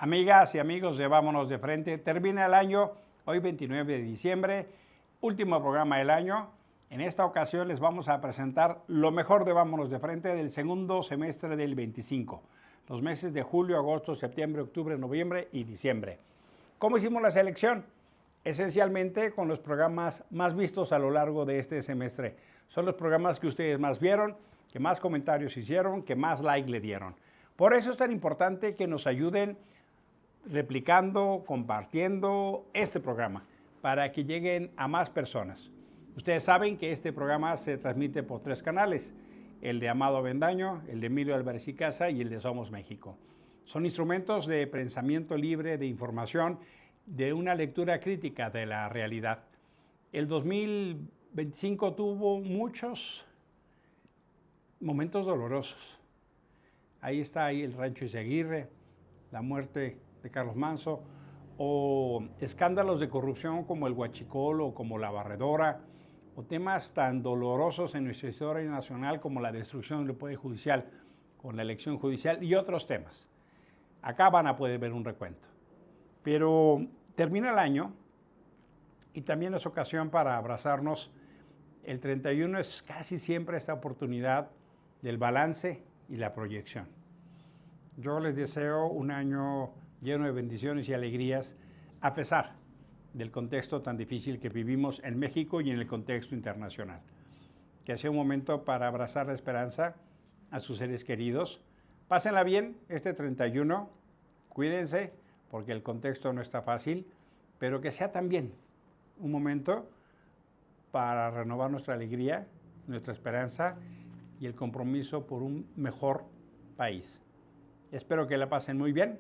Amigas y amigos de Vámonos de Frente, termina el año, hoy 29 de diciembre, último programa del año. En esta ocasión les vamos a presentar lo mejor de Vámonos de Frente del segundo semestre del 25, los meses de julio, agosto, septiembre, octubre, noviembre y diciembre. ¿Cómo hicimos la selección? Esencialmente con los programas más vistos a lo largo de este semestre. Son los programas que ustedes más vieron, que más comentarios hicieron, que más like le dieron. Por eso es tan importante que nos ayuden replicando, compartiendo este programa para que lleguen a más personas. Ustedes saben que este programa se transmite por 3 canales, el de Amado Avendaño, el de Emilio Álvarez y Casa y el de Somos México. Son instrumentos de pensamiento libre, de información, de una lectura crítica de la realidad. El 2025 tuvo muchos momentos dolorosos. Ahí está el rancho Izaguirre, la muerte de Carlos Manso, o escándalos de corrupción como el Huachicol o como la Barredora, o temas tan dolorosos en nuestra historia nacional como la destrucción del Poder Judicial con la elección judicial y otros temas. Acá van a poder ver un recuento. Pero termina el año y también es ocasión para abrazarnos. El 31 es casi siempre esta oportunidad del balance y la proyección. Yo les deseo un año lleno de bendiciones y alegrías, a pesar del contexto tan difícil que vivimos en México y en el contexto internacional. Que sea un momento para abrazar la esperanza a sus seres queridos. Pásenla bien este 31, cuídense, porque el contexto no está fácil, pero que sea también un momento para renovar nuestra alegría, nuestra esperanza y el compromiso por un mejor país. Espero que la pasen muy bien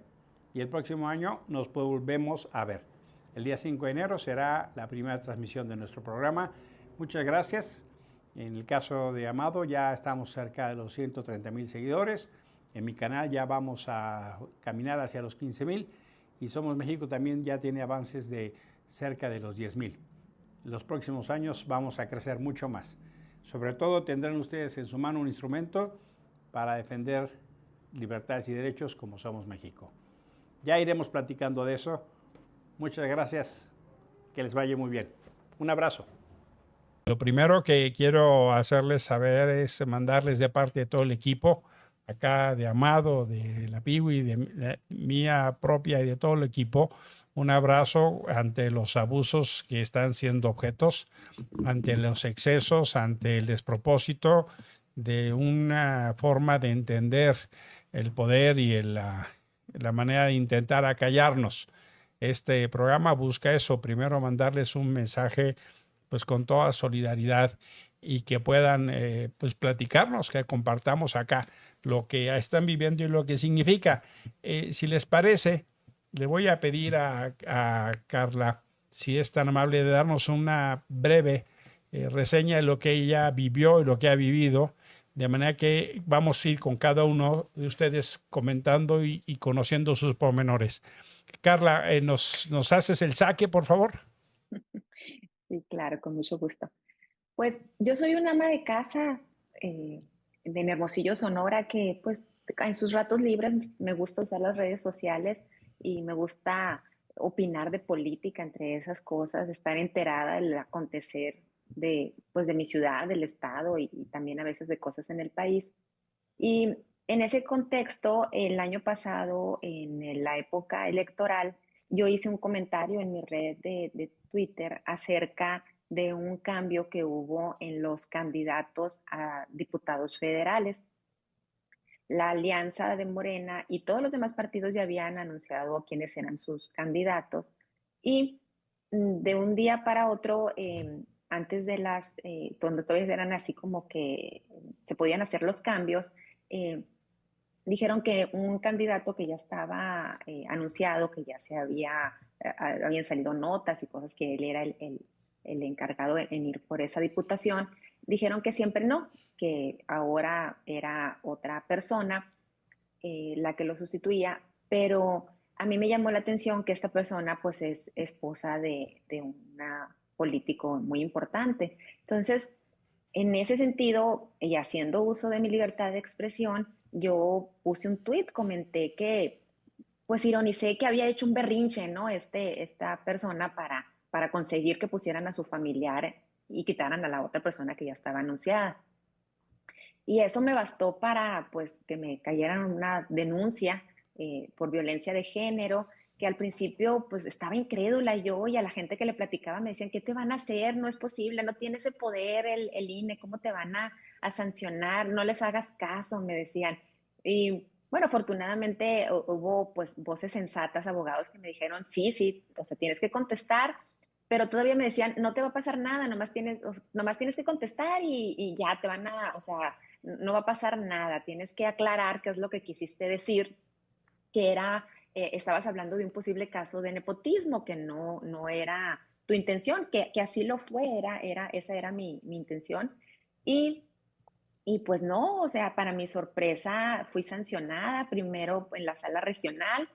y el próximo año nos volvemos a ver. El día 5 de enero será la primera transmisión de nuestro programa. Muchas gracias. En el caso de Amado ya estamos cerca de los 130,000 seguidores. En mi canal ya vamos a caminar hacia los 15,000 y Somos México también ya tiene avances de cerca de los 10,000. En los próximos años vamos a crecer mucho más. Sobre todo tendrán ustedes en su mano un instrumento para defender libertades y derechos como Somos México. Ya iremos platicando de eso. Muchas gracias. Que les vaya muy bien. Un abrazo. Lo primero que quiero hacerles saber es mandarles de parte de todo el equipo, acá de Amado, de la Piwi, de mía propia y de todo el equipo, un abrazo ante los abusos que están siendo objetos, ante los excesos, ante el despropósito de una forma de entender el poder y la manera de intentar acallarnos. Este programa busca eso, primero mandarles un mensaje pues con toda solidaridad y que puedan pues platicarnos, que compartamos acá lo que están viviendo y lo que significa. Si les parece, le voy a pedir a Carla, si es tan amable, de darnos una breve reseña de lo que ella vivió y lo que ha vivido, de manera que vamos a ir con cada uno de ustedes comentando y conociendo sus pormenores. Carla, ¿nos haces el saque, por favor? Sí, claro, con mucho gusto. Pues yo soy una ama de casa eh, en Hermosillo, Sonora, que pues en sus ratos libres me gusta usar las redes sociales y me gusta opinar de política, entre esas cosas, estar enterada del acontecer de, pues, de mi ciudad, del estado y también a veces de cosas en el país. Y en ese contexto, el año pasado, en la época electoral, yo hice un comentario en mi red de Twitter acerca de un cambio que hubo en los candidatos a diputados federales. La alianza de Morena y todos los demás partidos ya habían anunciado quiénes eran sus candidatos y de un día para otro, antes de donde todavía eran así como que se podían hacer los cambios, eh, dijeron que un candidato que ya estaba anunciado, que ya habían salido notas y cosas que él era el encargado en ir por esa diputación, dijeron que siempre no, que ahora era otra persona la que lo sustituía, pero a mí me llamó la atención que esta persona pues es esposa de un político muy importante. Entonces, en ese sentido, y haciendo uso de mi libertad de expresión, yo puse un tweet, comenté que pues ironicé que había hecho un berrinche, ¿no? Esta persona para conseguir que pusieran a su familiar y quitaran a la otra persona que ya estaba anunciada. Y eso me bastó para, pues, que me cayeran una denuncia por violencia de género, que al principio, pues, estaba incrédula yo, y a la gente que le platicaba me decían, ¿qué te van a hacer? No es posible, no tiene ese poder el INE, ¿cómo te van a sancionar? No les hagas caso, me decían. Y bueno, afortunadamente hubo, pues, voces sensatas, abogados que me dijeron, sí, sí, o sea, tienes que contestar, pero todavía me decían, no te va a pasar nada, nomás tienes que contestar y ya te van a, o sea, no va a pasar nada, tienes que aclarar qué es lo que quisiste decir, que era, estabas hablando de un posible caso de nepotismo, que no era tu intención, que así lo fue, esa era mi intención. Y, y pues no, o sea, para mi sorpresa fui sancionada primero en la sala regional,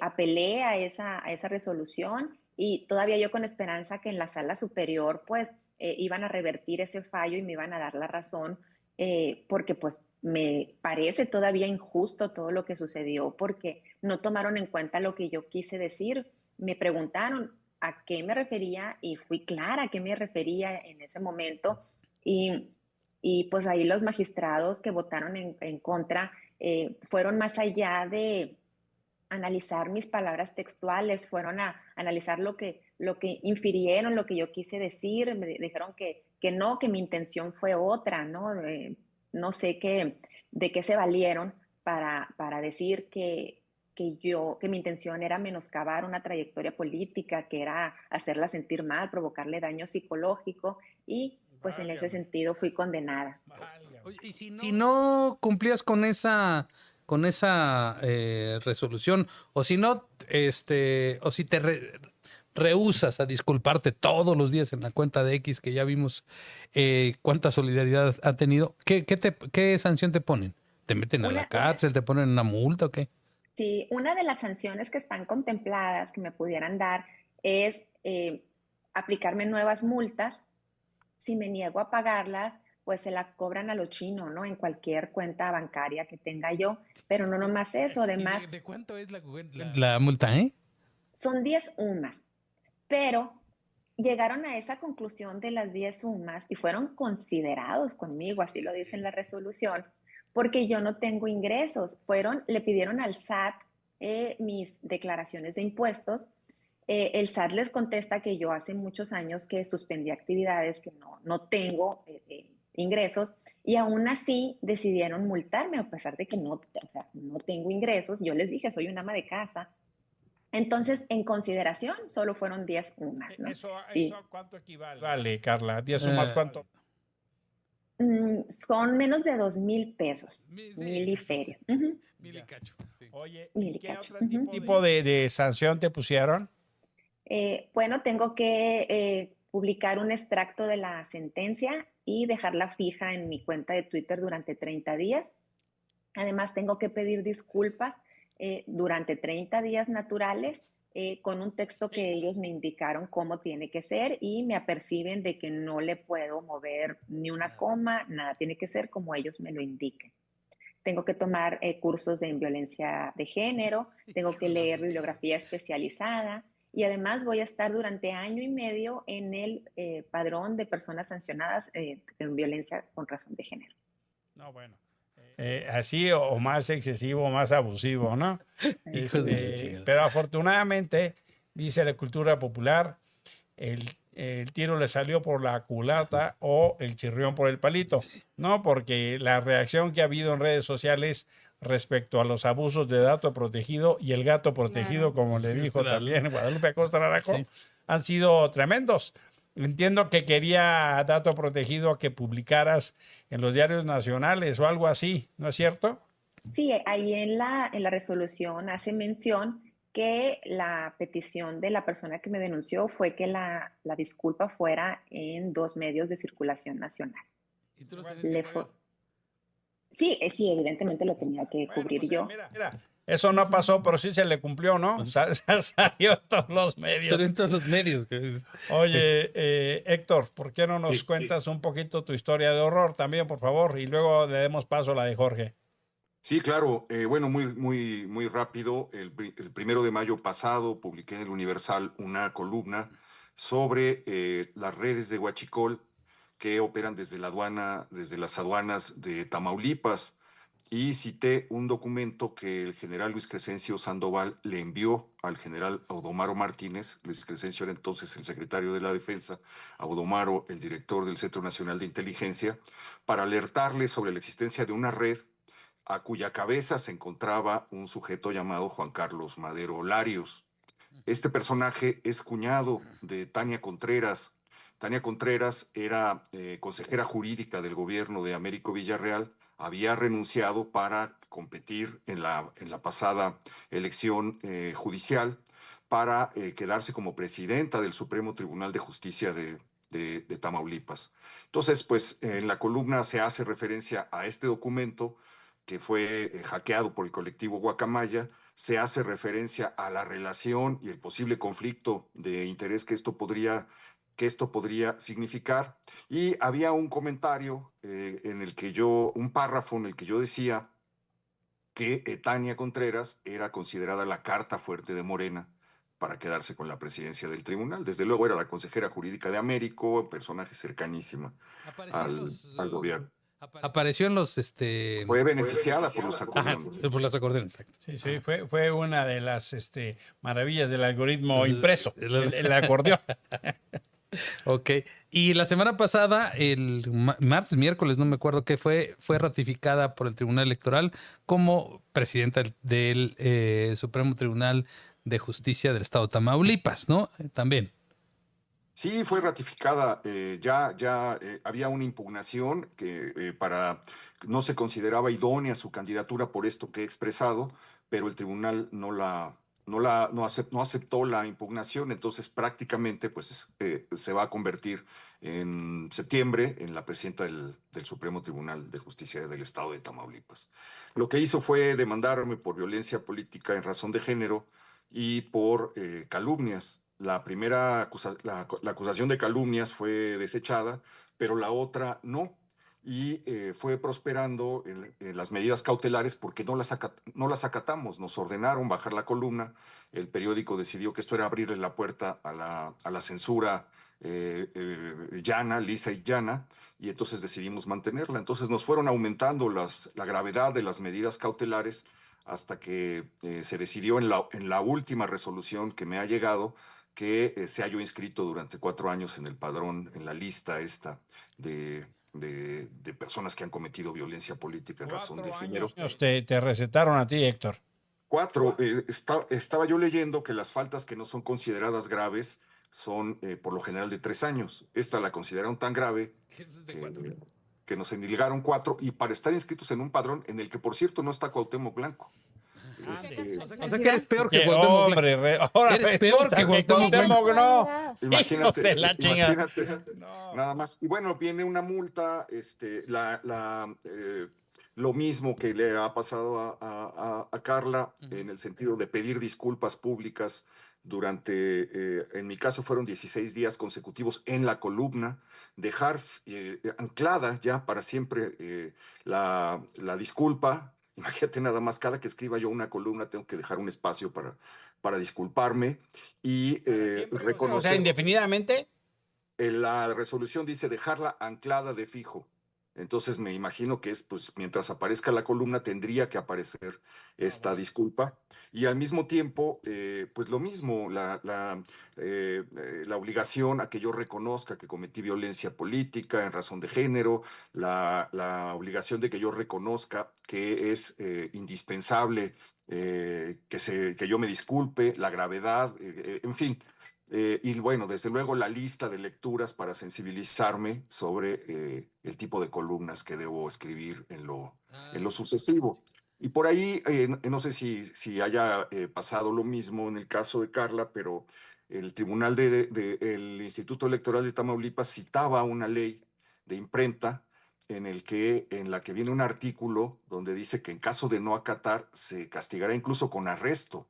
apelé a esa resolución y todavía yo con esperanza que en la sala superior pues iban a revertir ese fallo y me iban a dar la razón, porque pues me parece todavía injusto todo lo que sucedió porque no tomaron en cuenta lo que yo quise decir. Me preguntaron a qué me refería y fui clara a qué me refería en ese momento y pues ahí los magistrados que votaron en contra fueron más allá de analizar mis palabras textuales, fueron a analizar lo que infirieron, lo que yo quise decir, me dijeron que no, que mi intención fue otra, ¿no? No sé de qué se valieron para decir que mi intención era menoscabar una trayectoria política, que era hacerla sentir mal, provocarle daño psicológico y pues en ese Válgame, sentido fui condenada. válgame. Oye, y si no cumplías con esa resolución, o si no, o si te rehusas a disculparte todos los días en la cuenta de X, que ya vimos cuánta solidaridad ha tenido, ¿qué sanción te ponen? ¿Te meten a la Una, cárcel? ¿Te ponen una multa o qué? sí, una de las sanciones que están contempladas que me pudieran dar es aplicarme nuevas multas. Si me niego a pagarlas, pues se la cobran a lo chino, ¿no? En cualquier cuenta bancaria que tenga yo. Pero no nomás eso, ¿Y además de cuánto es la multa, eh? son 10 UMAS. Pero llegaron a esa conclusión de las 10 sumas y fueron considerados conmigo, así lo dice en la resolución, porque yo no tengo ingresos. Le pidieron al SAT mis declaraciones de impuestos. El SAT les contesta que yo hace muchos años que suspendí actividades, que no tengo ingresos, y aún así decidieron multarme, a pesar de que o sea, no tengo ingresos. Yo les dije, soy una ama de casa, entonces, en consideración, solo fueron 10 UMAS, ¿no? ¿Eso Y a cuánto equivale? Vale, Carla, 10 sumas, ¿cuánto? son menos de 2,000 pesos, mil y Sí, feria. Ujú, mil y cacho. Sí. Oye, ¿y mil y qué cacho. otro Ujú. tipo de sanción te pusieron? Bueno, tengo que publicar un extracto de la sentencia y dejarla fija en mi cuenta de Twitter durante 30 días. Además, tengo que pedir disculpas durante 30 días naturales con un texto que ellos me indicaron cómo tiene que ser y me aperciben de que no le puedo mover ni una coma, nada, tiene que ser como ellos me lo indiquen. Tengo que tomar cursos de violencia de género, tengo que leer bibliografía especializada y además voy a estar durante año y medio en el padrón de personas sancionadas en violencia con razón de género. No, bueno. Así o más excesivo o más abusivo, ¿no? Hijos de la chingada. Pero afortunadamente, dice la cultura popular, el tiro le salió por la culata o el chirrión por el palito, ¿no? Porque la reacción que ha habido en redes sociales respecto a los abusos de dato protegido y el gato protegido, como le dijo también Guadalupe Acosta Naranjo, Sí. han sido tremendos. Entiendo que quería dato protegido que publicaras en los diarios nacionales o algo así, ¿no es cierto? Sí, ahí en la resolución hace mención que la petición de la persona que me denunció fue que la disculpa fuera en 2 medios de circulación nacional. ¿Y tú los tienes que Le pagar? Sí, sí, evidentemente lo tenía que Bueno, cubrir pues yo. mira, eso no pasó, pero sí se le cumplió, ¿no? Salió en todos los medios. Salen todos los medios. Oye, Héctor, ¿por qué no nos Sí. cuentas un poquito tu historia de horror también, por favor? Y luego le demos paso a la de Jorge. Sí, claro. Bueno, muy rápido. El 1 de mayo pasado publiqué en el Universal una columna sobre las redes de huachicol que operan desde las aduanas de Tamaulipas. Y cité un documento que el general Luis Crescencio Sandoval le envió al general Audomaro Martínez. Luis Crescencio era entonces el secretario de la Defensa, Audomaro el director del Centro Nacional de Inteligencia, para alertarle sobre la existencia de una red a cuya cabeza se encontraba un sujeto llamado Juan Carlos Madero Larios. Este personaje es cuñado de Tania Contreras. Tania Contreras era consejera jurídica del gobierno de Américo Villarreal, había renunciado para competir en la pasada elección judicial para quedarse como presidenta del Supremo Tribunal de Justicia de Tamaulipas. Entonces, pues en la columna se hace referencia a este documento que fue hackeado por el colectivo Guacamaya, se hace referencia a la relación y el posible conflicto de interés que esto podría significar. Y había un comentario un párrafo en el que yo decía que Tania Contreras era considerada la carta fuerte de Morena para quedarse con la presidencia del tribunal. Desde luego era la consejera jurídica de Américo, personaje cercanísima al gobierno. Apareció en los Fue beneficiada por los Ajá, acordeones. por las acordeones, exacto. Sí, fue una de las maravillas del algoritmo impreso, el acordeón. Ok. Y la semana pasada, el martes, miércoles, no me acuerdo qué fue ratificada por el Tribunal Electoral como presidenta del Supremo Tribunal de Justicia del Estado de Tamaulipas, ¿no? También. Sí, fue ratificada. Ya había una impugnación que no se consideraba idónea su candidatura por esto que he expresado, pero el tribunal no aceptó la impugnación. Entonces prácticamente pues se va a convertir en septiembre en la presidenta del Supremo Tribunal de Justicia del Estado de Tamaulipas. Lo que hizo fue demandarme por violencia política en razón de género y por calumnias. La acusación de calumnias fue desechada, pero la otra no. Y fue prosperando en las medidas cautelares porque no las acatamos. Nos ordenaron bajar la columna. El periódico decidió que esto era abrirle la puerta a la censura llana, lisa y llana, y entonces decidimos mantenerla. Entonces nos fueron aumentando la gravedad de las medidas cautelares hasta que se decidió en la última resolución que me ha llegado que sea yo inscrito durante 4 años en el padrón, en la lista esta de personas que han cometido violencia política en razón de género. Te recetaron a ti, Héctor. 4. Estaba yo leyendo que las faltas que no son consideradas graves son por lo general de 3 años. Esta la consideraron tan grave que nos endilgaron 4 y para estar inscritos en un padrón en el que, por cierto, no está Cuauhtémoc Blanco. O sea que eres peor que Que Cuauhtémoc Blanco. hombre, ahora Eres peor que Cuauhtémoc Blanco. no. Imagínate, Hijos de la chingada. imagínate, No. nada más. Y bueno, viene una multa, lo mismo que le ha pasado a Carla, en el sentido de pedir disculpas públicas en mi caso fueron 16 días consecutivos en la columna, dejar anclada ya para siempre la disculpa. Imagínate nada más, cada que escriba yo una columna tengo que dejar un espacio para disculparme y reconocer. O sea, indefinidamente. La resolución dice dejarla anclada de fijo. Entonces me imagino que pues mientras aparezca la columna tendría que aparecer esta disculpa. Y al mismo tiempo, pues lo mismo, la obligación a que yo reconozca que cometí violencia política en razón de género, la obligación de que yo reconozca que es indispensable que yo me disculpe, la gravedad, en fin. Y bueno, desde luego la lista de lecturas para sensibilizarme sobre el tipo de columnas que debo escribir en lo sucesivo. Y por ahí, no sé si haya pasado lo mismo en el caso de Carla, pero el Tribunal el Instituto Electoral de Tamaulipas citaba una ley de imprenta en la que viene un artículo donde dice que en caso de no acatar se castigará incluso con arresto.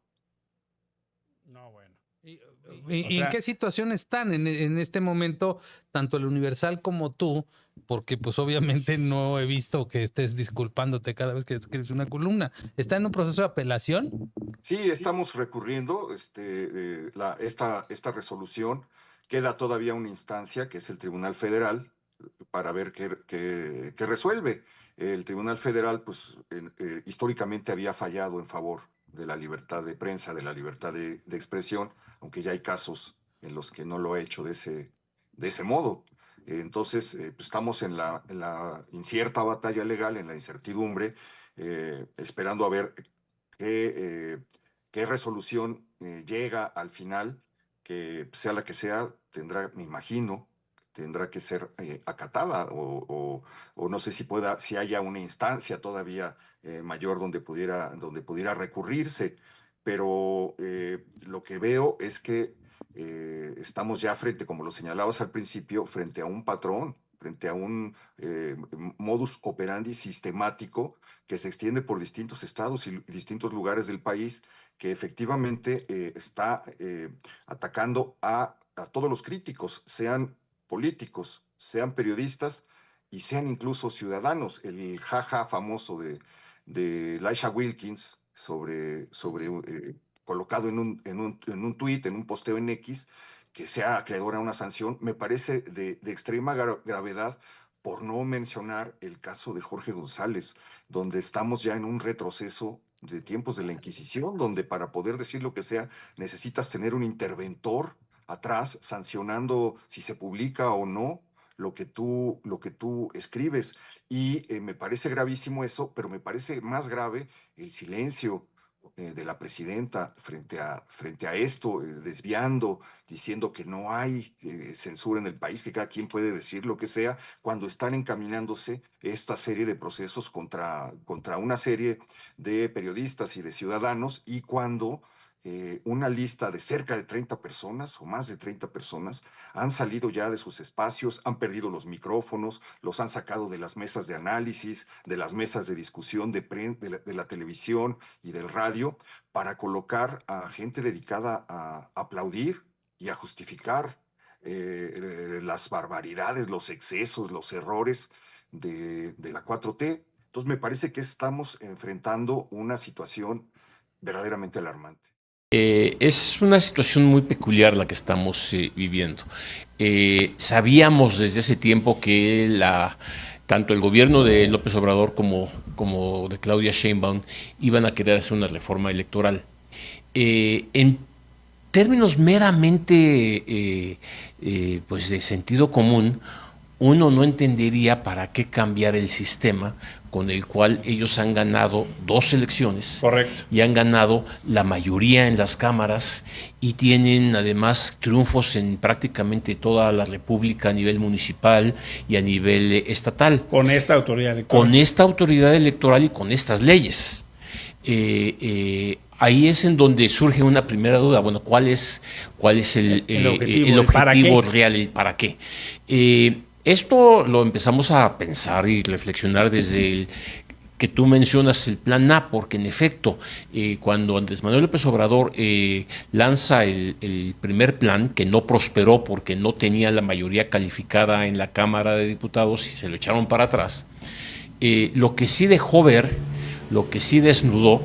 No, bueno. ¿Y en qué situación están en este momento, tanto el Universal como tú, porque pues obviamente no he visto que estés disculpándote cada vez que escribes una columna. ¿Está en un proceso de apelación? Sí, estamos recurriendo esta resolución. Queda todavía una instancia, que es el Tribunal Federal, para ver qué resuelve. El Tribunal Federal, pues, históricamente había fallado en favor de la libertad de prensa, de la libertad de expresión, aunque ya hay casos en los que no lo ha hecho de ese modo. Entonces, pues, estamos en la incierta batalla legal, en la incertidumbre, esperando a ver qué, qué resolución llega al final, que sea la que sea, tendrá, me imagino, tendrá que ser acatada o no sé si haya una instancia todavía mayor donde pudiera recurrirse, pero lo que veo es que estamos ya frente, como lo señalabas al principio, frente a un patrón, frente a un modus operandi sistemático que se extiende por distintos estados y distintos lugares del país, que efectivamente está atacando a todos los críticos, sean políticos, sean periodistas y sean incluso ciudadanos. El jaja famoso de Laisha Wilkins colocado en un tuit, en un posteo en X, que sea acreedora a una sanción, me parece de extrema gravedad, por no mencionar el caso de Jorge González, donde estamos ya en un retroceso de tiempos de la Inquisición, donde para poder decir lo que sea necesitas tener un interventor atrás sancionando si se publica o no lo que tú escribes. Y me parece gravísimo eso, pero me parece más grave el silencio de la presidenta frente a esto, desviando, diciendo que no hay censura en el país, que cada quien puede decir lo que sea, cuando están encaminándose esta serie de procesos contra una serie de periodistas y de ciudadanos, y cuando una lista de cerca de 30 personas o más de 30 personas han salido ya de sus espacios, han perdido los micrófonos, los han sacado de las mesas de análisis, de las mesas de discusión de la televisión y del radio, para colocar a gente dedicada a aplaudir y a justificar las barbaridades, los excesos, los errores de la 4T. Entonces me parece que estamos enfrentando una situación verdaderamente alarmante. Es una situación muy peculiar la que estamos viviendo. Sabíamos desde hace tiempo que tanto el gobierno de López Obrador como de Claudia Sheinbaum iban a querer hacer una reforma electoral. En términos meramente pues de sentido común, uno no entendería para qué cambiar el sistema con el cual ellos han ganado 2 elecciones. Correcto. Y han ganado la mayoría en las cámaras y tienen además triunfos en prácticamente toda la República a nivel municipal y a nivel estatal. Con esta autoridad electoral. Con esta autoridad electoral y con estas leyes. Ahí es en donde surge una primera duda. Bueno, ¿cuál es el objetivo real, el para qué? Esto lo empezamos a pensar y reflexionar desde el que tú mencionas, el plan A, porque en efecto, cuando Andrés Manuel López Obrador lanza el primer plan, que no prosperó porque no tenía la mayoría calificada en la Cámara de Diputados y se lo echaron para atrás, lo que sí dejó ver, lo que sí desnudó,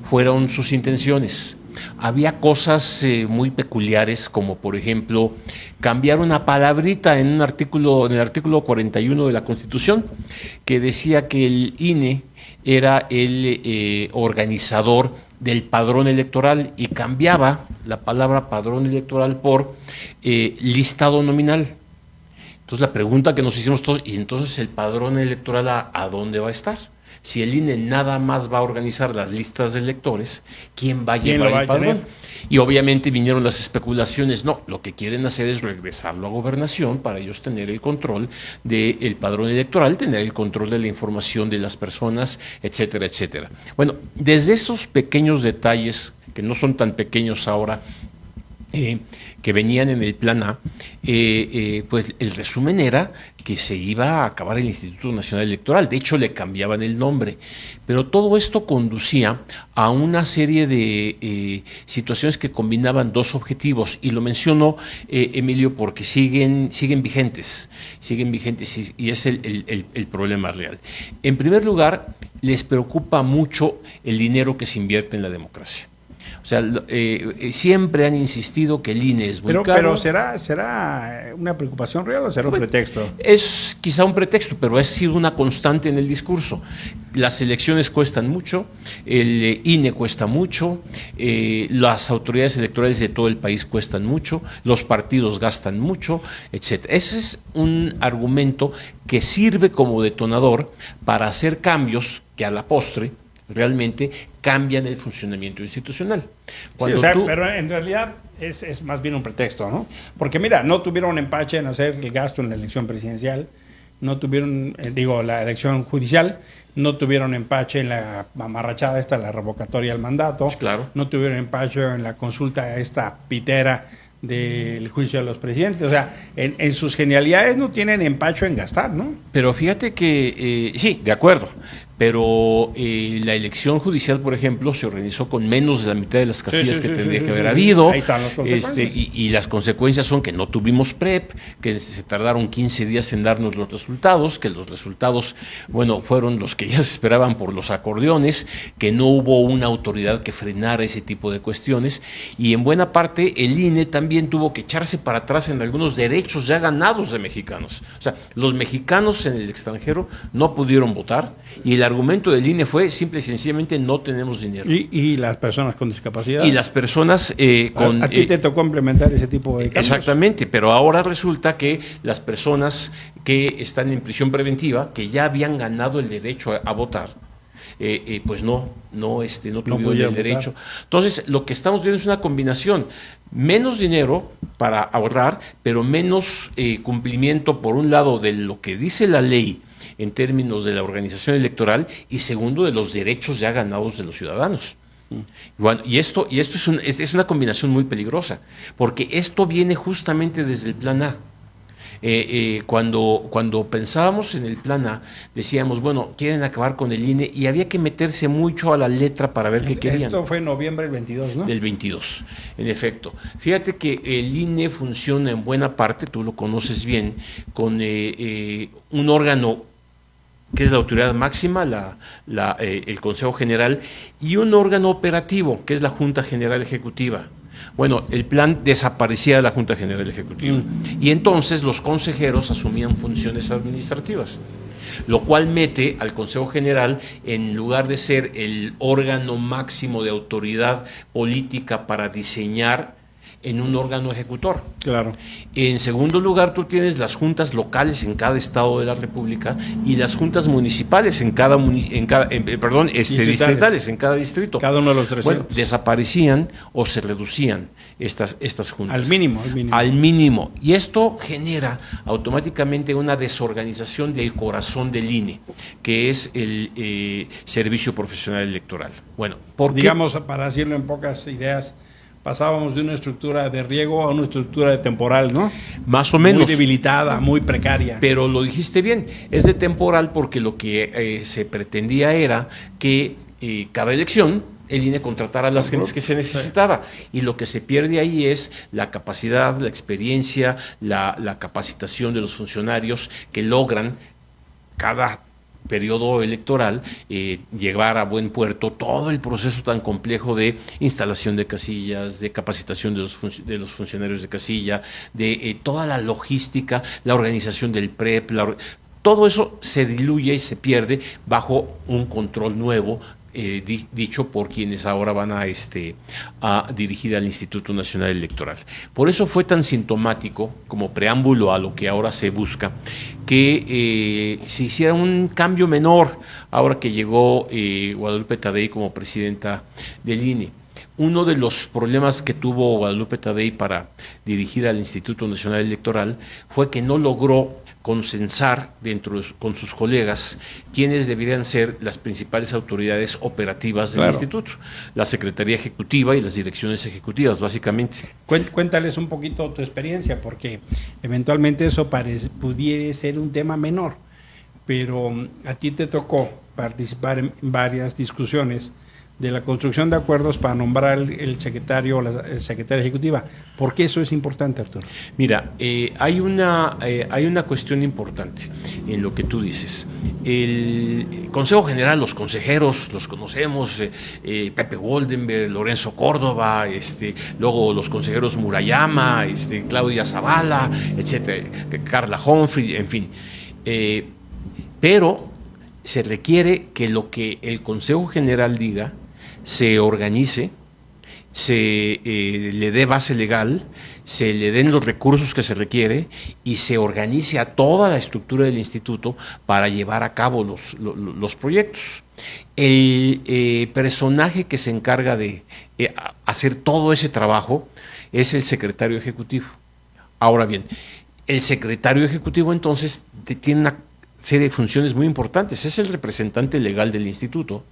fueron sus intenciones. Había cosas muy peculiares, como por ejemplo cambiar una palabrita en el artículo 41 de la Constitución, que decía que el INE era el organizador del padrón electoral, y cambiaba la palabra padrón electoral por listado nominal. Entonces la pregunta que nos hicimos todos, ¿y entonces el padrón electoral a dónde va a estar? Si el INE nada más va a organizar las listas de electores, ¿quién va a llevar el padrón? Y obviamente vinieron las especulaciones. No, lo que quieren hacer es regresarlo a Gobernación para ellos tener el control del padrón electoral, tener el control de la información de las personas, etcétera, etcétera. Bueno, desde esos pequeños detalles, que no son tan pequeños ahora, que venían en el plan A, pues el resumen era que se iba a acabar el Instituto Nacional Electoral. De hecho, le cambiaban el nombre. Pero todo esto conducía a una serie de situaciones que combinaban dos objetivos. Y lo menciono, Emilio, porque siguen vigentes. Y es el problema real. En primer lugar, les preocupa mucho el dinero que se invierte en la democracia. O sea, siempre han insistido que el INE es muy caro. Pero ¿será una preocupación real o será un pretexto? Es quizá un pretexto, pero ha sido una constante en el discurso. Las elecciones cuestan mucho, el INE cuesta mucho, las autoridades electorales de todo el país cuestan mucho, los partidos gastan mucho, etc. Ese es un argumento que sirve como detonador para hacer cambios que a la postre realmente cambian el funcionamiento institucional. Pero en realidad es más bien un pretexto, ¿no? Porque mira, no tuvieron empache en hacer el gasto en la elección presidencial, no tuvieron, la elección judicial, no tuvieron empache en la amarrachada la revocatoria del mandato, claro. No tuvieron empache en la consulta pitera del juicio de los presidentes. O sea, en sus genialidades no tienen empacho en gastar, ¿no? Pero fíjate que, sí, de acuerdo, pero la elección judicial, por ejemplo, se organizó con menos de la mitad de las casillas que tendría que haber habido. Ahí están las consecuencias. Y las consecuencias son que no tuvimos PREP, que se tardaron 15 días en darnos los resultados, que los resultados, fueron los que ya se esperaban por los acordeones, que no hubo una autoridad que frenara ese tipo de cuestiones, y en buena parte el INE también tuvo que echarse para atrás en algunos derechos ya ganados de mexicanos. O sea, los mexicanos en el extranjero no pudieron votar, y el argumento del INE fue simple y sencillamente no tenemos dinero. Y las personas con discapacidad. Y las personas con... ¿A ti te tocó implementar ese tipo de cambios? Exactamente, pero ahora resulta que las personas que están en prisión preventiva, que ya habían ganado el derecho a votar, pues no tuvieron el derecho. Entonces, lo que estamos viendo es una combinación. Menos dinero para ahorrar, pero menos cumplimiento, por un lado, de lo que dice la ley en términos de la organización electoral, y segundo, de los derechos ya ganados de los ciudadanos. Bueno, y esto es una combinación muy peligrosa, porque esto viene justamente desde el plan A. Cuando pensábamos en el plan A, decíamos, quieren acabar con el INE, y había que meterse mucho a la letra para ver qué querían. Esto fue en noviembre del 22, ¿no? Del 22, en efecto. Fíjate que el INE funciona en buena parte, tú lo conoces bien, con un órgano que es la autoridad máxima, el Consejo General, y un órgano operativo, que es la Junta General Ejecutiva. El plan desaparecía de la Junta General Ejecutiva, y entonces los consejeros asumían funciones administrativas, lo cual mete al Consejo General, en lugar de ser el órgano máximo de autoridad política para diseñar, en un órgano ejecutor. Claro. En segundo lugar, tú tienes las juntas locales en cada estado de la República y las juntas municipales distritales en cada distrito. Cada uno de los 300. Desaparecían o se reducían estas juntas. Al mínimo. Al mínimo. Y esto genera automáticamente una desorganización del corazón del INE, que es el Servicio Profesional Electoral. Digamos, para decirlo en pocas ideas, pasábamos de una estructura de riego a una estructura de temporal, ¿no? Más o menos. Muy debilitada, muy precaria. Pero lo dijiste bien, es de temporal porque lo que se pretendía era que cada elección el INE contratara a las gentes que se necesitaba. Y lo que se pierde ahí es la capacidad, la experiencia, la capacitación de los funcionarios que logran cada periodo electoral llevar a buen puerto todo el proceso tan complejo de instalación de casillas, de capacitación de los funcionarios de casilla, de toda la logística, la organización del PREP, todo eso se diluye y se pierde bajo un control nuevo, dicho por quienes ahora van a dirigir al Instituto Nacional Electoral. Por eso fue tan sintomático, como preámbulo a lo que ahora se busca, que se hiciera un cambio menor ahora que llegó Guadalupe Tadei como presidenta del INE. uno de los problemas que tuvo Guadalupe Tadei para dirigir al Instituto Nacional Electoral fue que no logró consensar con sus colegas quiénes deberían ser las principales autoridades operativas del instituto, la Secretaría Ejecutiva y las direcciones ejecutivas, básicamente. Cuéntales un poquito tu experiencia, porque eventualmente eso pudiera ser un tema menor, pero a ti te tocó participar en varias discusiones de la construcción de acuerdos para nombrar el secretario o la secretaria ejecutiva. ¿Por qué eso es importante, Arturo? Mira, hay una cuestión importante en lo que tú dices. El Consejo General, los consejeros, los conocemos, Pepe Goldenberg, Lorenzo Córdoba, luego los consejeros Murayama, Claudia Zavala, etcétera, Carla Humphrey, en fin. Pero se requiere que lo que el Consejo General diga se organice, se le dé base legal, se le den los recursos que se requiere y se organice a toda la estructura del instituto para llevar a cabo los proyectos. El personaje que se encarga de hacer todo ese trabajo es el secretario ejecutivo. Ahora bien, el secretario ejecutivo entonces tiene una serie de funciones muy importantes. Es el representante legal del instituto,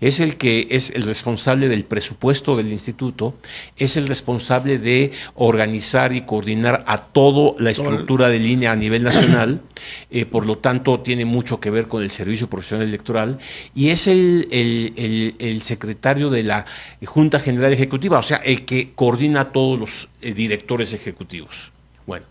es el que es el responsable del presupuesto del instituto, es el responsable de organizar y coordinar a toda la estructura de línea a nivel nacional, por lo tanto tiene mucho que ver con el Servicio Profesional Electoral, y es el secretario de la Junta General Ejecutiva, o sea, el que coordina a todos los directores ejecutivos. Bueno,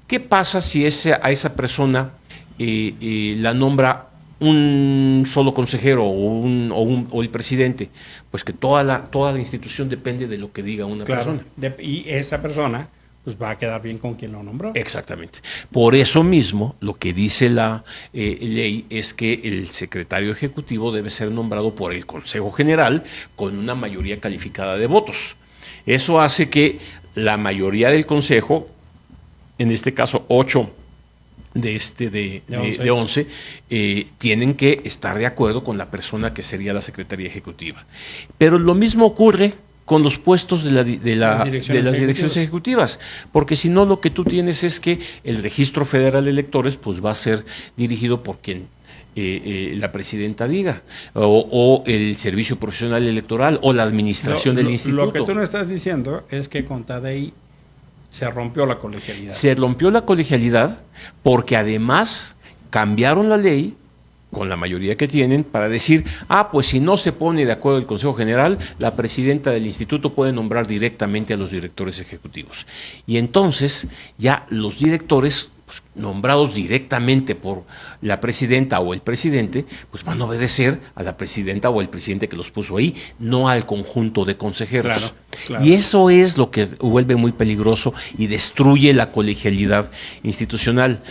¿qué pasa si a esa persona la nombra un solo consejero o el presidente? Pues que toda la institución depende de lo que diga una persona. Y esa persona pues va a quedar bien con quien lo nombró. Exactamente. Por eso mismo, lo que dice la ley es que el secretario ejecutivo debe ser nombrado por el Consejo General con una mayoría calificada de votos. Eso hace que la mayoría del Consejo, en este caso 8 de 11, tienen que estar de acuerdo con la persona que sería la Secretaría Ejecutiva. Pero lo mismo ocurre con los puestos de las direcciones ejecutivas, porque si no, lo que tú tienes es que el Registro Federal de Electores pues va a ser dirigido por quien la presidenta diga, o el Servicio Profesional Electoral, o la administración del instituto. Lo que tú no estás diciendo es que con Tadei se rompió la colegialidad. Se rompió la colegialidad porque además cambiaron la ley con la mayoría que tienen para decir, pues si no se pone de acuerdo el Consejo General, la presidenta del instituto puede nombrar directamente a los directores ejecutivos. Y entonces ya los directores, pues, nombrados directamente por la presidenta o el presidente, pues van a obedecer a la presidenta o el presidente que los puso ahí, no al conjunto de consejeros. Claro. Y eso es lo que vuelve muy peligroso y destruye la colegialidad institucional.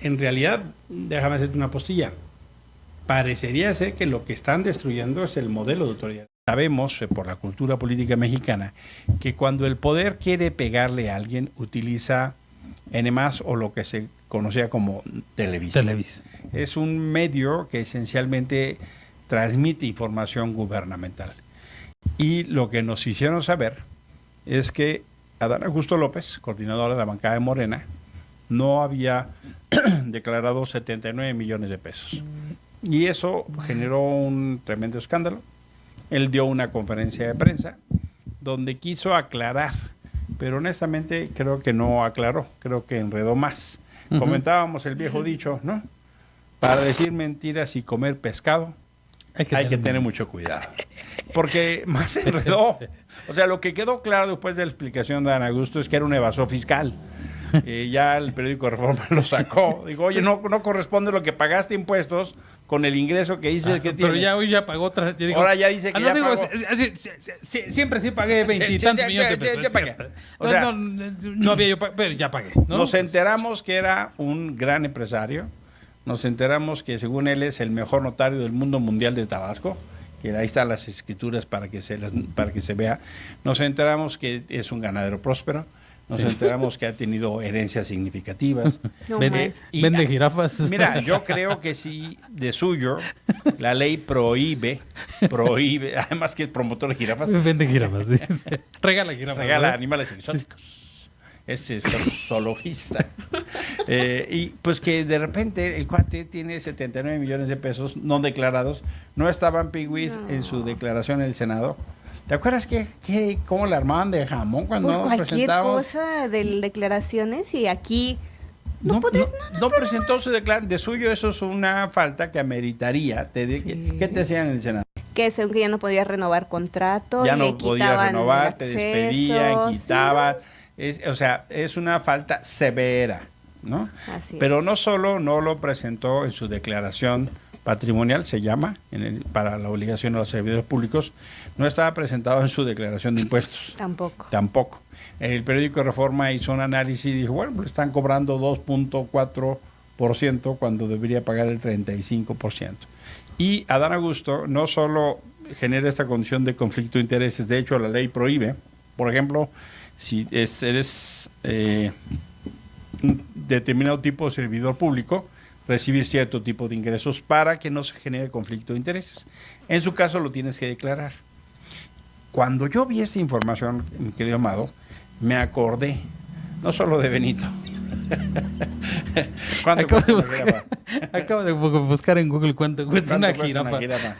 En realidad, déjame hacerte una postilla. Parecería ser que lo que están destruyendo es el modelo de autoridad. Sabemos, por la cultura política mexicana, que cuando el poder quiere pegarle a alguien, utiliza N+, o lo que se conocía como Televisa. Es un medio que esencialmente transmite información gubernamental. Y lo que nos hicieron saber es que Adán Augusto López, coordinador de la bancada de Morena, no había declarado 79 millones de pesos. Y eso generó un tremendo escándalo. Él dio una conferencia de prensa donde quiso aclarar, pero honestamente creo que no aclaró, creo que enredó más. Comentábamos el viejo dicho, ¿no? Para decir mentiras y comer pescado hay que tener mucho cuidado. Porque más enredó. O sea, lo que quedó claro después de la explicación de Adán Augusto es que era un evasor fiscal. Ya el periódico Reforma lo sacó. Digo, oye, no corresponde lo que pagaste impuestos con el ingreso que dices que tienes. Pero ya hoy ya pagó otra. Ahora ya dice que ya pagó. Siempre sí pagué 20 y tantos millones de pesos. Ya pagué. O sea, no había yo pagado, pero ya pagué, ¿no? Nos enteramos que era un gran empresario. Nos enteramos que según él es el mejor notario del mundo mundial de Tabasco, que ahí están las escrituras para que se vea. Nos enteramos que es un ganadero próspero. Nos enteramos que ha tenido herencias significativas. Vende jirafas. Mira, yo creo que sí, de suyo, la ley prohíbe, además que es promotor de jirafas. Vende jirafas. Sí. Regala jirafas. Regala animales exóticos. Ese es zoologista. Y pues que de repente el cuate tiene 79 millones de pesos no declarados. No estaban pigüis en su declaración en el Senado. ¿Te acuerdas cómo la armaban de jamón cuando Por cualquier presentamos? cosa de declaraciones y aquí No presentó su declaración. De suyo eso es una falta que ameritaría. ¿Qué te hacían en el Senado? que según que ya no podía renovar contrato, Ya le no podía quitaban renovar, el te acceso, despedían, sí, quitaban. O sea, es una falta severa, ¿no? Así Pero no solo no lo presentó en su declaración patrimonial, se llama, para la obligación a los servidores públicos, no estaba presentado en su declaración de impuestos. Tampoco. El periódico Reforma hizo un análisis y dijo, bueno, pues están cobrando 2.4% cuando debería pagar el 35%. Y Adán Augusto no solo genera esta condición de conflicto de intereses, de hecho la ley prohíbe, por ejemplo, si eres un determinado tipo de servidor público, recibir cierto tipo de ingresos para que no se genere conflicto de intereses. En su caso lo tienes que declarar. Cuando yo vi esta información, mi querido Amado, me acordé, no solo de Benito. Acabo de buscar en Google cuánto cuesta una jirafa.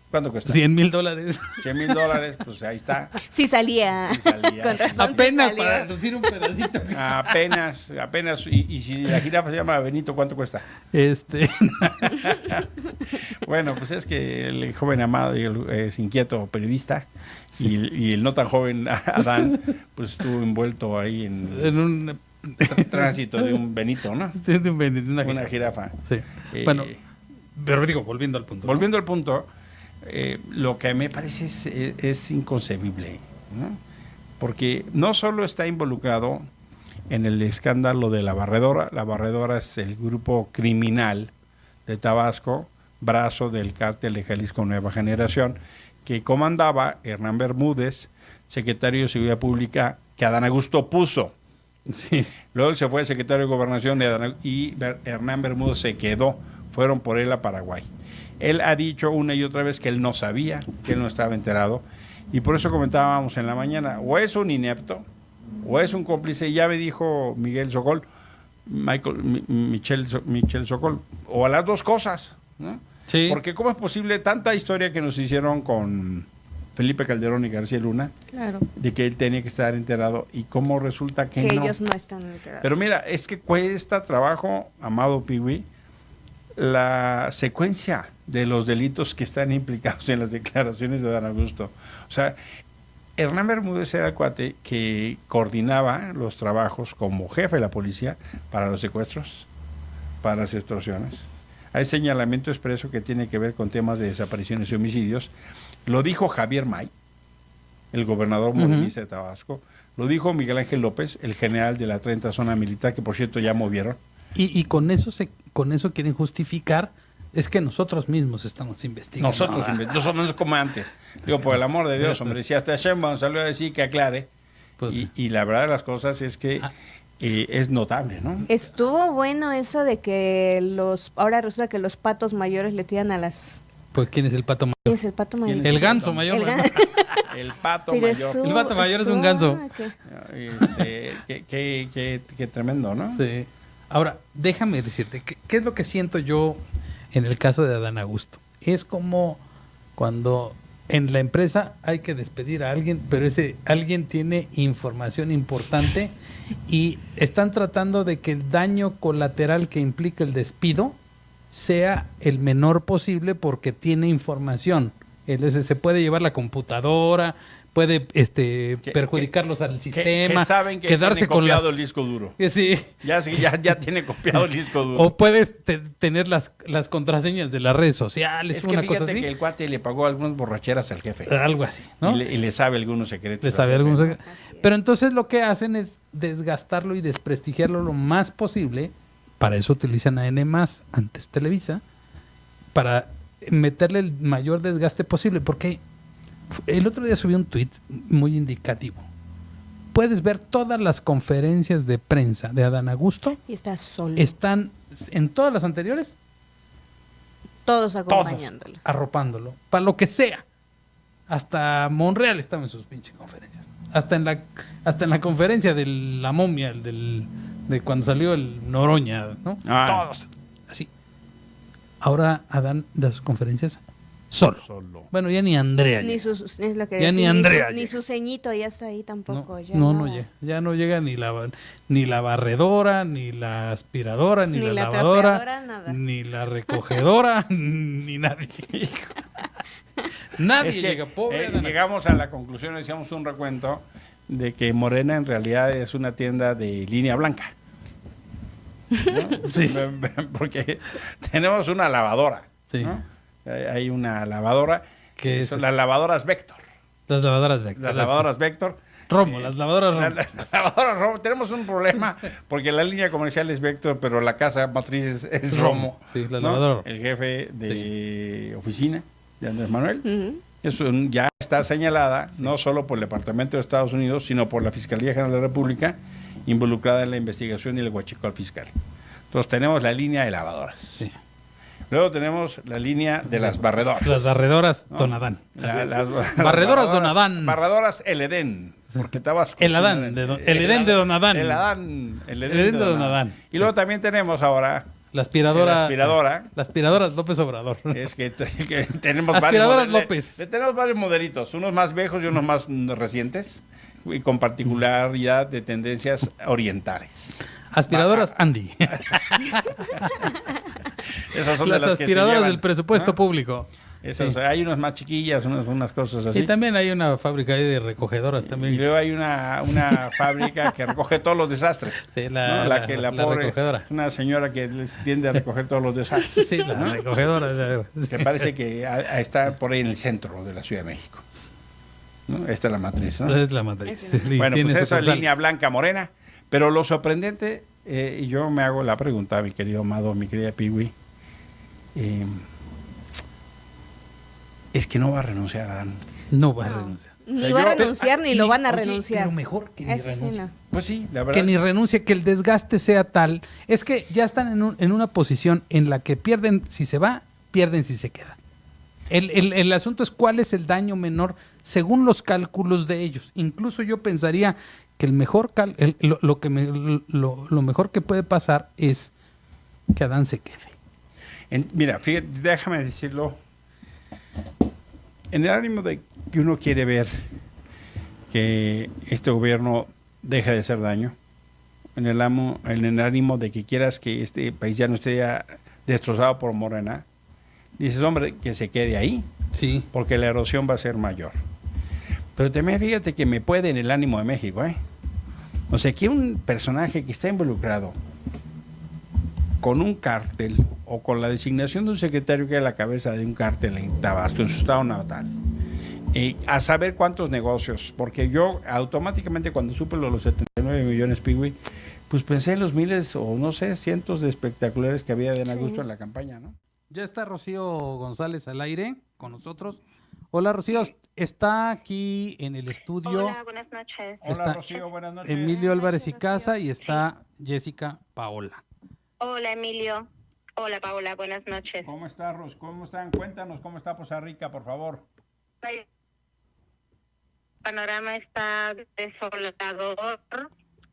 ¿Cuánto cuesta? $100,000. $100,000, pues ahí está. Sí salía. Con razón. Apenas sí salía. para reducir un pedacito. Apenas. Y si la jirafa se llama Benito, ¿cuánto cuesta? Bueno, pues es que el joven Amado es inquieto periodista, sí. y el no tan joven Adán, pues estuvo envuelto ahí en un tránsito de un Benito, ¿no? Sí, de un Benito, una jirafa. Sí. Bueno, pero digo, volviendo al punto. Volviendo al punto, lo que me parece es inconcebible, ¿no? Porque no solo está involucrado en el escándalo de La Barredora es el grupo criminal de Tabasco, brazo del cártel de Jalisco Nueva Generación, que comandaba Hernán Bermúdez, secretario de Seguridad Pública, que Adán Augusto puso. Sí. Luego él se fue secretario de Gobernación y Hernán Bermúdez se quedó. Fueron por él a Paraguay. Él ha dicho una y otra vez que él no sabía, que él no estaba enterado, y por eso comentábamos en la mañana, o es un inepto, o es un cómplice, y ya me dijo Michel Sokol, o a las dos cosas, ¿no? Sí. Porque ¿cómo es posible tanta historia que nos hicieron con Felipe Calderón y García Luna, claro, de que él tenía que estar enterado, y cómo resulta que no? Ellos no están enterados. Pero mira, es que cuesta trabajo, Amado Pigüí, la secuencia de los delitos que están implicados en las declaraciones de Adán Augusto. O sea, Hernán Bermúdez era el cuate que coordinaba los trabajos como jefe de la policía para los secuestros, para las extorsiones. Hay señalamiento expreso que tiene que ver con temas de desapariciones y homicidios. Lo dijo Javier May, el gobernador morenista de Tabasco. Lo dijo Miguel Ángel López, el general de la 30 Zona Militar, que por cierto ya movieron. Y con eso quieren justificar, es que nosotros mismos estamos investigando. No somos como antes. Digo, por el amor de Dios, hombre, si hasta Sheinbaum salió a decir que aclare, pues, y la verdad de las cosas es que es notable, ¿no? Estuvo bueno eso de que ahora resulta que los patos mayores le tiran a las... Pues, ¿quién es el pato mayor? ¿Quién es el pato mayor? El ganso mayor. El pato Pero mayor. El pato mayor es un ganso. Qué tremendo, ¿no? Sí. Ahora, déjame decirte, ¿qué es lo que siento yo en el caso de Adán Augusto? Es como cuando en la empresa hay que despedir a alguien, pero ese alguien tiene información importante y están tratando de que el daño colateral que implica el despido sea el menor posible porque tiene información. Se puede llevar la computadora, puede perjudicarlos al sistema, que saben que quedarse tiene copiado con el disco duro. Sí. Ya tiene copiado el disco duro. O puedes tener las contraseñas de las redes sociales. Es que una fíjate cosa así. que el cuate le pagó algunas borracheras al jefe. Algo así, ¿no? Y le sabe algunos secretos. Le sabe algunos secretos. Pero entonces lo que hacen es desgastarlo y desprestigiarlo lo más posible. Para eso utilizan a N+, antes Televisa, para meterle el mayor desgaste posible. Porque el otro día subí un tuit muy indicativo. puedes ver todas las conferencias de prensa de Adán Augusto. Y está solo. Están en todas las anteriores. Todos acompañándolo. Todos arropándolo. Para lo que sea. Hasta Monreal estaba en sus pinches conferencias. Hasta en la conferencia de la momia, de cuando salió el Noroña, ¿no? Todos. Así. Ahora Adán da sus conferencias solo. Bueno, ya ni Andrea. Ni sus, es lo que ya decía, ni Andrea. Ni su ceñito ya está ahí tampoco. No llega. Ya no llega ni la barredora, ni la aspiradora, ni la lavadora, nada. ni la recogedora, ni nadie. Nadie llega, pobre. Llegamos a la conclusión, decíamos un recuento, de que Morena en realidad es una tienda de línea blanca. ¿No? Sí. Porque tenemos una lavadora. Sí. ¿No? Hay una lavadora que son las lavadoras Vector. Las lavadoras Vector. Las lavadoras Vector. Romo, las lavadoras Romo. La lavadora Romo. Tenemos un problema porque la línea comercial es Vector, pero la casa matriz es Romo. Sí, la ¿no? lavadora. El jefe de oficina de Andrés Manuel. Eso ya está señalada no solo por el Departamento de Estados Unidos, sino por la Fiscalía General de la República, involucrada en la investigación y el huachicol fiscal. Entonces tenemos la línea de lavadoras. Sí. Luego tenemos la línea de las barredoras. Las barredoras, ¿no? Don Adán. Barredoras Don Adán. Barredoras El Edén. Porque Tabasco. El Adán. El Edén de Don Adán. El Edén de Don Adán. Y luego también tenemos ahora la aspiradora. La aspiradora López Obrador. Es que tenemos aspiradoras López. Tenemos varios modelitos, unos más viejos y unos más recientes, y con particularidad de tendencias orientales. Aspiradoras Andy. Esas son las de las que aspiradoras se llevan, del presupuesto público. Esas, sí. Hay unas más chiquillas, unas cosas así. Y también hay una fábrica ahí de recogedoras también. Y luego hay una fábrica que recoge todos los desastres. Sí, ¿no? la pobre recogedora. Una señora que tiende a recoger todos los desastres. Sí, la recogedora. Que parece que está por ahí en el centro de la Ciudad de México. ¿No? Esta es la matriz, ¿no? Es la matriz. Sí. Bueno, pues esa es línea blanca morena. Pero lo sorprendente, y yo me hago la pregunta, mi querido Amado, mi querida Piwi, es que no va a renunciar, Adán. No va a renunciar. Ni va a renunciar, ni lo van a renunciar. Pero mejor que ni renuncie. Sí, no. Pues sí, la verdad. Que ni renuncie, que el desgaste sea tal. Es que ya están en una posición en la que pierden si se va, pierden si se queda. El asunto es cuál es el daño menor según los cálculos de ellos. Incluso yo pensaría que lo mejor que puede pasar es que Adán se quede. Mira, fíjate, déjame decirlo. En el ánimo de que uno quiere ver que este gobierno deje de hacer daño, en el ánimo de que quieras que este país ya no esté destrozado por Morena, dices, hombre, que se quede ahí, sí, porque la erosión va a ser mayor. Pero también fíjate que me puede en el ánimo de México, ¿eh? O sea, que un personaje que está involucrado con un cártel o con la designación de un secretario que es la cabeza de un cártel en Tabasco, en su estado natal, a saber cuántos negocios, porque yo automáticamente cuando supe los 79 millones, Piwi, pues pensé en los miles o no sé, cientos de espectaculares que había de Adán Augusto en la campaña, ¿no? Ya está Rocío González al aire con nosotros. Hola, Rocío, está aquí en el estudio. Hola, buenas noches. Hola, Rocío, buenas noches. Emilio Álvarez y Casa y está Jessica Paola. Hola, Emilio. Hola, Paola, buenas noches. ¿Cómo estás, Ros? ¿Cómo están? Cuéntanos cómo está Poza Rica, por favor. El panorama está desolador.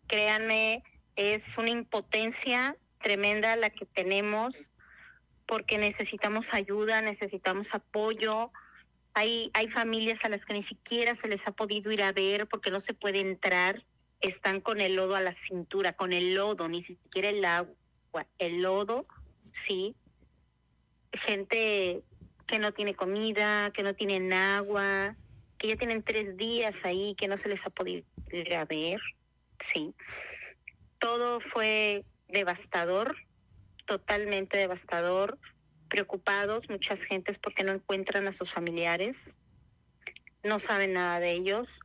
Créanme, es una impotencia tremenda la que tenemos porque necesitamos ayuda, necesitamos apoyo. Hay familias a las que ni siquiera se les ha podido ir a ver porque no se puede entrar. Están con el lodo a la cintura, con el lodo, ni siquiera el agua, el lodo, sí. Gente que no tiene comida, que no tienen agua, que ya tienen 3 días ahí, que no se les ha podido ir a ver, sí. Todo fue devastador, totalmente devastador. Preocupados muchas gentes porque no encuentran a sus familiares, no saben nada de ellos.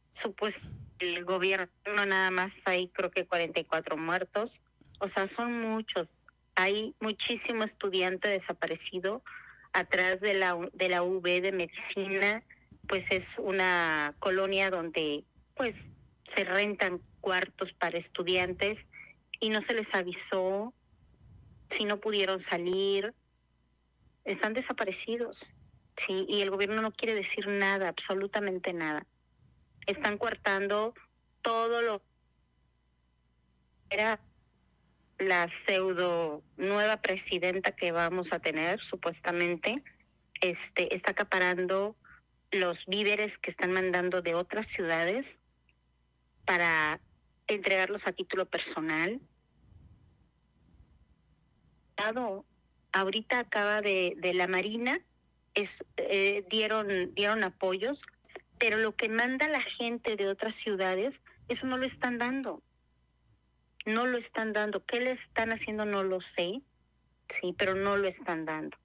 Supuestamente el gobierno nada más hay creo que 44 muertos, o sea, son muchos. Hay muchísimo estudiante desaparecido atrás de la UV de medicina, pues es una colonia donde pues se rentan cuartos para estudiantes y no se les avisó, si no pudieron salir, están desaparecidos, sí, y el gobierno no quiere decir nada, absolutamente nada. Están coartando todo lo que era la pseudo nueva presidenta que vamos a tener, supuestamente, está acaparando los víveres que están mandando de otras ciudades para entregarlos a título personal. Ahorita acaba de la Marina, dieron apoyos, pero lo que manda la gente de otras ciudades, eso no lo están dando. No lo están dando. ¿Qué le están haciendo? No lo sé, sí, pero no lo están dando.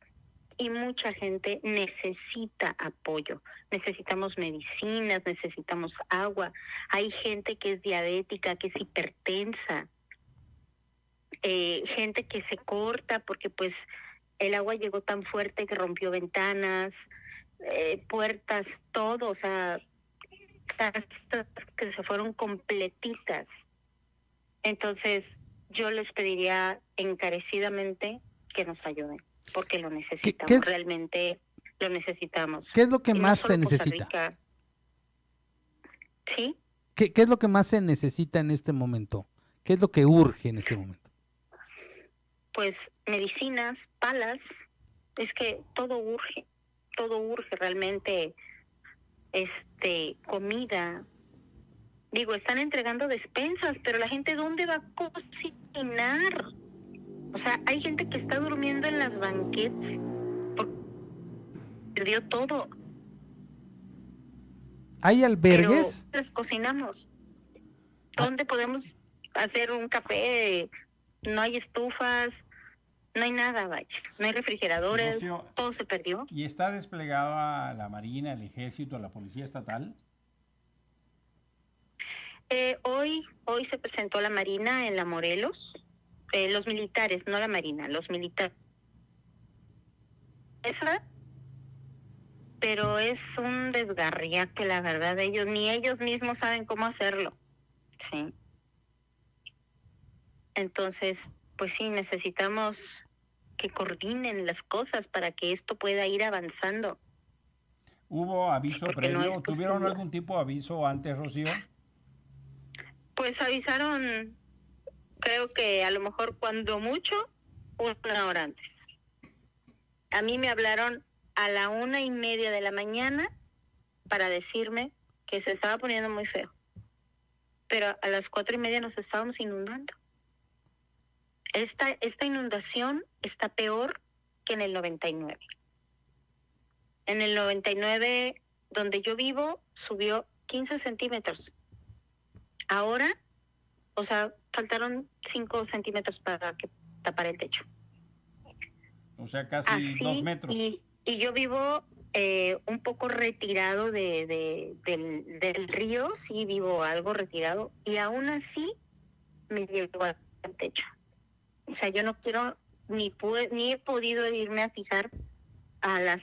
Y mucha gente necesita apoyo. Necesitamos medicinas, necesitamos agua. Hay gente que es diabética, que es hipertensa. Gente que se corta porque pues el agua llegó tan fuerte que rompió ventanas, puertas, todo. O sea, casas que se fueron completitas. Entonces, yo les pediría encarecidamente que nos ayuden, porque lo necesitamos, realmente lo necesitamos. ¿Qué es lo que Y no más solo se Costa necesita? Rica. ¿Sí? ¿Qué es lo que más se necesita en este momento? ¿Qué es lo que urge en este momento? Pues medicinas, palas, es que todo urge realmente, comida. Digo, están entregando despensas, pero la gente, ¿dónde va a cocinar? O sea, hay gente que está durmiendo en las banquetas porque perdió todo. ¿Hay albergues? Pero les cocinamos. ¿Dónde podemos hacer un café? No hay estufas, no hay nada, vaya. No hay refrigeradores, Rocío, todo se perdió. ¿y está desplegada la Marina, el Ejército, la Policía Estatal? Hoy se presentó la Marina en la Morelos, los militares, no la Marina, los militares. Pero es un desgarriate, la verdad, ni ellos mismos saben cómo hacerlo, sí. Entonces, pues sí, necesitamos que coordinen las cosas para que esto pueda ir avanzando. ¿Hubo aviso Porque previo? no es ¿Tuvieron posible. algún tipo de aviso antes, Rocío? Pues avisaron, creo que a lo mejor cuando mucho, 1 hora antes. A mí me hablaron a la 1:30 de la mañana para decirme que se estaba poniendo muy feo. Pero a las 4:30 nos estábamos inundando. Esta inundación está peor que en el 99. En el 99, donde yo vivo, subió 15 centímetros. Ahora, o sea, faltaron 5 centímetros para que tapara el techo. O sea, casi Así, 2 metros. Y yo vivo un poco retirado del río, sí vivo algo retirado, y aún así me llegó al techo. O sea, yo no quiero, ni he podido irme a fijar a las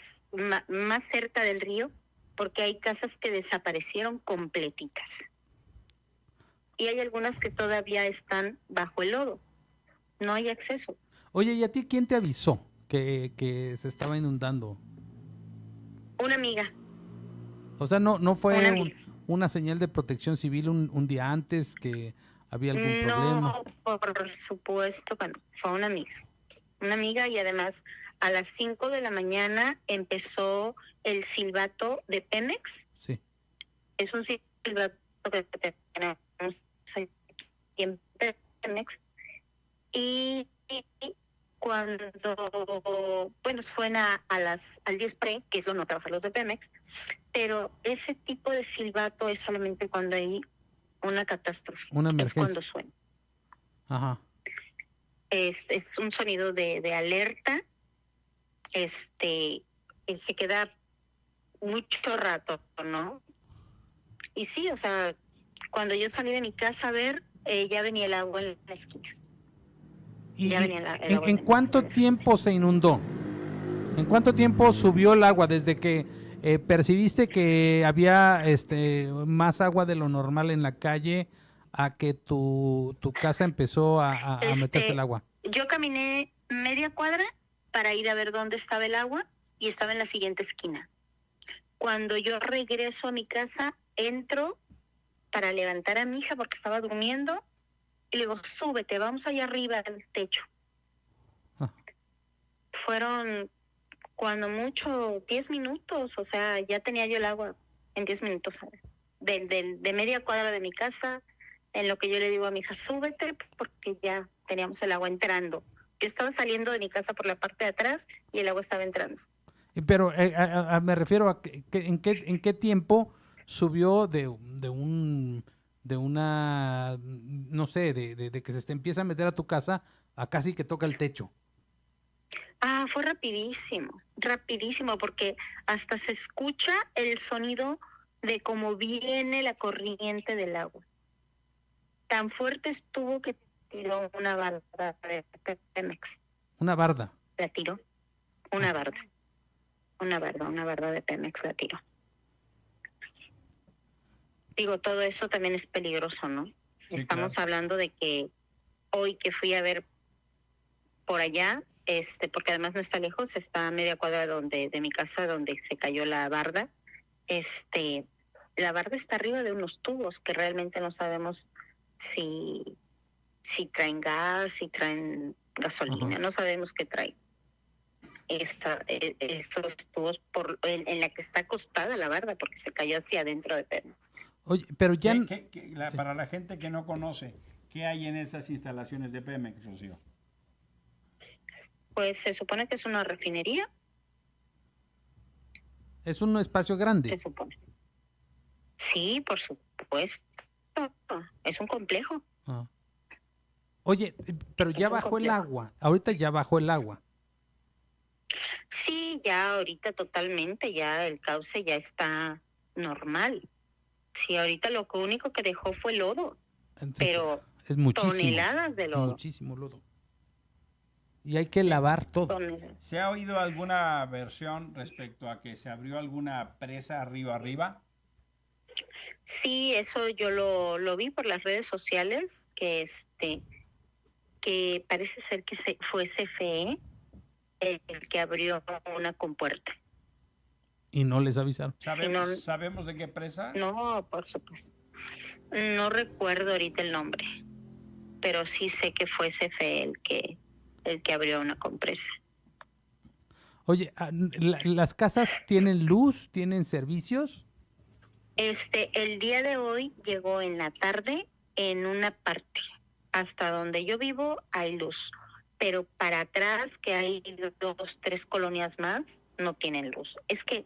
más cerca del río, porque hay casas que desaparecieron completitas. Y hay algunas que todavía están bajo el lodo. No hay acceso. Oye, ¿y a ti quién te avisó que se estaba inundando? Una amiga. O sea, no fue Una amiga. una señal de protección civil un día antes que había algún problema. No, por supuesto, bueno, fue una amiga. Una amiga, y además a las 5 de la mañana empezó el silbato de Pemex. Sí. Es un silbato que tenemos aquí en Pemex. Y cuando, bueno, suena al 10 pre, que eso no trabajan los de Pemex, pero ese tipo de silbato es solamente cuando hay una catástrofe. Una emergencia. Es cuando suena. Ajá. Es un sonido de alerta, se queda mucho rato, ¿no? Y sí, o sea, cuando yo salí de mi casa a ver, ya venía el agua en la esquina. ¿Y Ya venía el agua en cuánto tiempo se inundó? ¿En cuánto tiempo subió el agua desde que ¿percibiste que había más agua de lo normal en la calle a que tu casa empezó a meterse el agua? Yo caminé media cuadra para ir a ver dónde estaba el agua y estaba en la siguiente esquina. Cuando yo regreso a mi casa, entro para levantar a mi hija porque estaba durmiendo y le digo, súbete, vamos allá arriba al techo. Ah. Fueron cuando mucho 10 minutos, o sea, ya tenía yo el agua en 10 minutos, ¿sabes? De media cuadra de mi casa, en lo que yo le digo a mi hija, súbete porque ya teníamos el agua entrando. Yo estaba saliendo de mi casa por la parte de atrás y el agua estaba entrando. Pero me refiero a en qué tiempo subió de una, no sé, de que se empieza a meter a tu casa a casi que toca el techo. Fue rapidísimo, porque hasta se escucha el sonido de cómo viene la corriente del agua. Tan fuerte estuvo que tiró una barda de Pemex. ¿Una barda? La tiró, una barda de Pemex la tiró. Digo, todo eso también es peligroso, ¿no? Sí, Estamos hablando de que hoy que fui a ver por allá, porque además no está lejos, está a media cuadra de mi casa donde se cayó la barda. La barda está arriba de unos tubos que realmente no sabemos si traen gas, si traen gasolina. Ajá. No sabemos qué traen. Estos tubos en la que está acostada la barda, porque se cayó hacia adentro de Pemex. Oye, pero ya... Sí. Para la gente que no conoce, ¿qué hay en esas instalaciones de Pemex, Rocío? Pues se supone que es una refinería. Es un espacio grande. Se supone. Sí, por supuesto. Es un complejo. Ah. Oye, pero ya bajó el agua. Ahorita ya bajó el agua. Sí, ya ahorita totalmente, ya el cauce ya está normal. Sí, ahorita lo único que dejó fue lodo. Entonces, pero es muchísimo. toneladas de lodo. Muchísimo lodo. Y hay que lavar todo. ¿Se ha oído alguna versión respecto a que se abrió alguna presa río arriba? Sí, eso yo lo vi por las redes sociales, que parece ser que fue CFE el que abrió una compuerta. Y no les avisaron. ¿Sabemos de qué presa? No, por supuesto. No recuerdo ahorita el nombre, pero sí sé que fue CFE el que abrió una compresa. Oye, ¿las casas tienen luz? ¿Tienen servicios? El día de hoy llegó en la tarde en una parte. Hasta donde yo vivo hay luz, pero para atrás, que hay 2, 3 colonias más, no tienen luz. Es que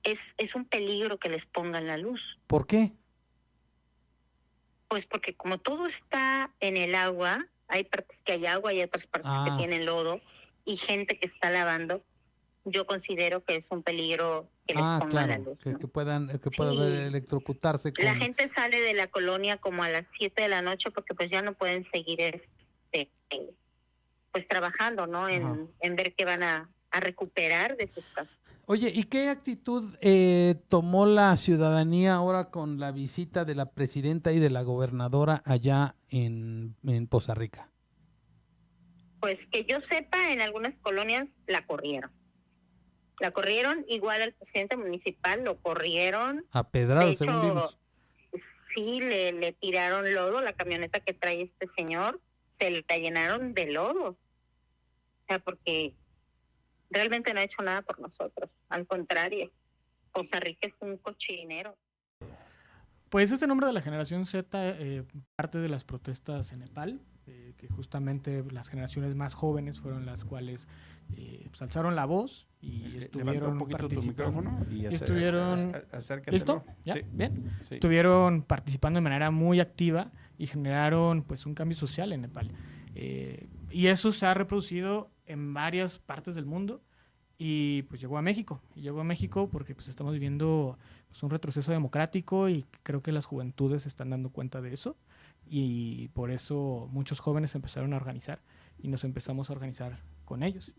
es un peligro que les pongan la luz. ¿Por qué? Pues porque como todo está en el agua, hay partes que hay agua y otras partes que tienen lodo y gente que está lavando, yo considero que es un peligro que les pongan la luz, ¿no? que puedan electrocutarse. La gente sale de la colonia como a las 7 de la noche porque pues ya no pueden seguir pues trabajando, ¿no? En ver qué van a recuperar de sus casas. Oye, ¿y qué actitud tomó la ciudadanía ahora con la visita de la presidenta y de la gobernadora allá en Poza Rica? Pues que yo sepa, en algunas colonias la corrieron. Igual al presidente municipal lo corrieron. A pedradas, de según hecho, vimos. Sí, le tiraron lodo, la camioneta que trae este señor, se la llenaron de lodo. O sea, porque realmente no ha hecho nada por nosotros. Al contrario, Poza Rica es un cochinero. Pues este nombre de la generación Z parte de las protestas en Nepal, que justamente las generaciones más jóvenes fueron las cuales pues alzaron la voz y estuvieron un poquito tu participando. micrófono y acércatelo. ¿Listo? ¿Ya? Sí. Bien. Sí. Estuvieron participando de manera muy activa y generaron pues un cambio social en Nepal. Y eso se ha reproducido en varias partes del mundo y pues llegó a México. Y llegó a México porque pues estamos viviendo pues, un retroceso democrático y creo que las juventudes se están dando cuenta de eso. Y por eso muchos jóvenes se empezaron a organizar y nos empezamos a organizar con ellos,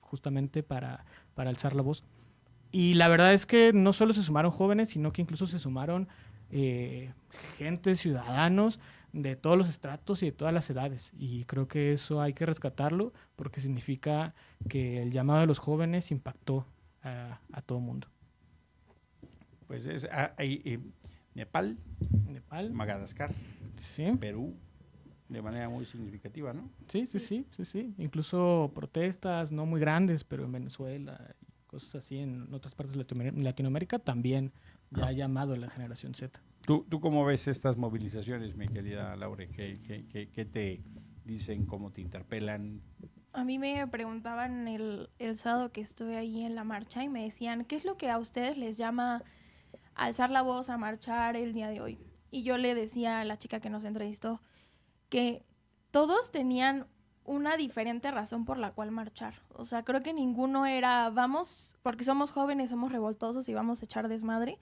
justamente para alzar la voz. Y la verdad es que no solo se sumaron jóvenes, sino que incluso se sumaron gente, ciudadanos de todos los estratos y de todas las edades. Y creo que eso hay que rescatarlo porque significa que el llamado de los jóvenes impactó a todo el mundo. Pues es Nepal, Madagascar, sí. Perú, de manera muy significativa, ¿no? Sí. Incluso protestas no muy grandes, pero en Venezuela y cosas así, en otras partes de Latinoamérica también ya ha llamado a la generación Z. ¿Tú cómo ves estas movilizaciones, mi querida Laure? ¿Qué te dicen? ¿Cómo te interpelan? A mí me preguntaban el sábado que estuve ahí en la marcha y me decían, ¿qué es lo que a ustedes les llama alzar la voz, a marchar el día de hoy? Y yo le decía a la chica que nos entrevistó que todos tenían una diferente razón por la cual marchar. O sea, creo que ninguno era, vamos, porque somos jóvenes, somos revoltosos y vamos a echar desmadre.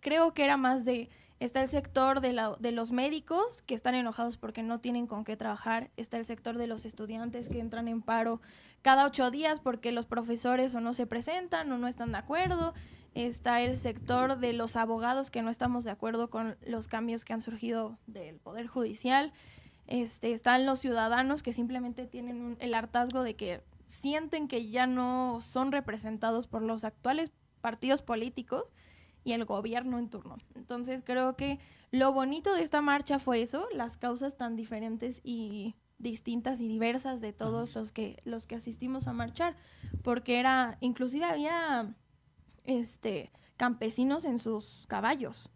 Creo que era más de, está el sector de los médicos que están enojados porque no tienen con qué trabajar, está el sector de los estudiantes que entran en paro cada 8 días porque los profesores o no se presentan o no están de acuerdo, está el sector de los abogados que no estamos de acuerdo con los cambios que han surgido del Poder Judicial, están los ciudadanos que simplemente tienen el hartazgo de que sienten que ya no son representados por los actuales partidos políticos y el gobierno en turno. Entonces creo que lo bonito de esta marcha fue eso, las causas tan diferentes y distintas y diversas de todos los que asistimos a marchar, porque inclusive había campesinos en sus caballos.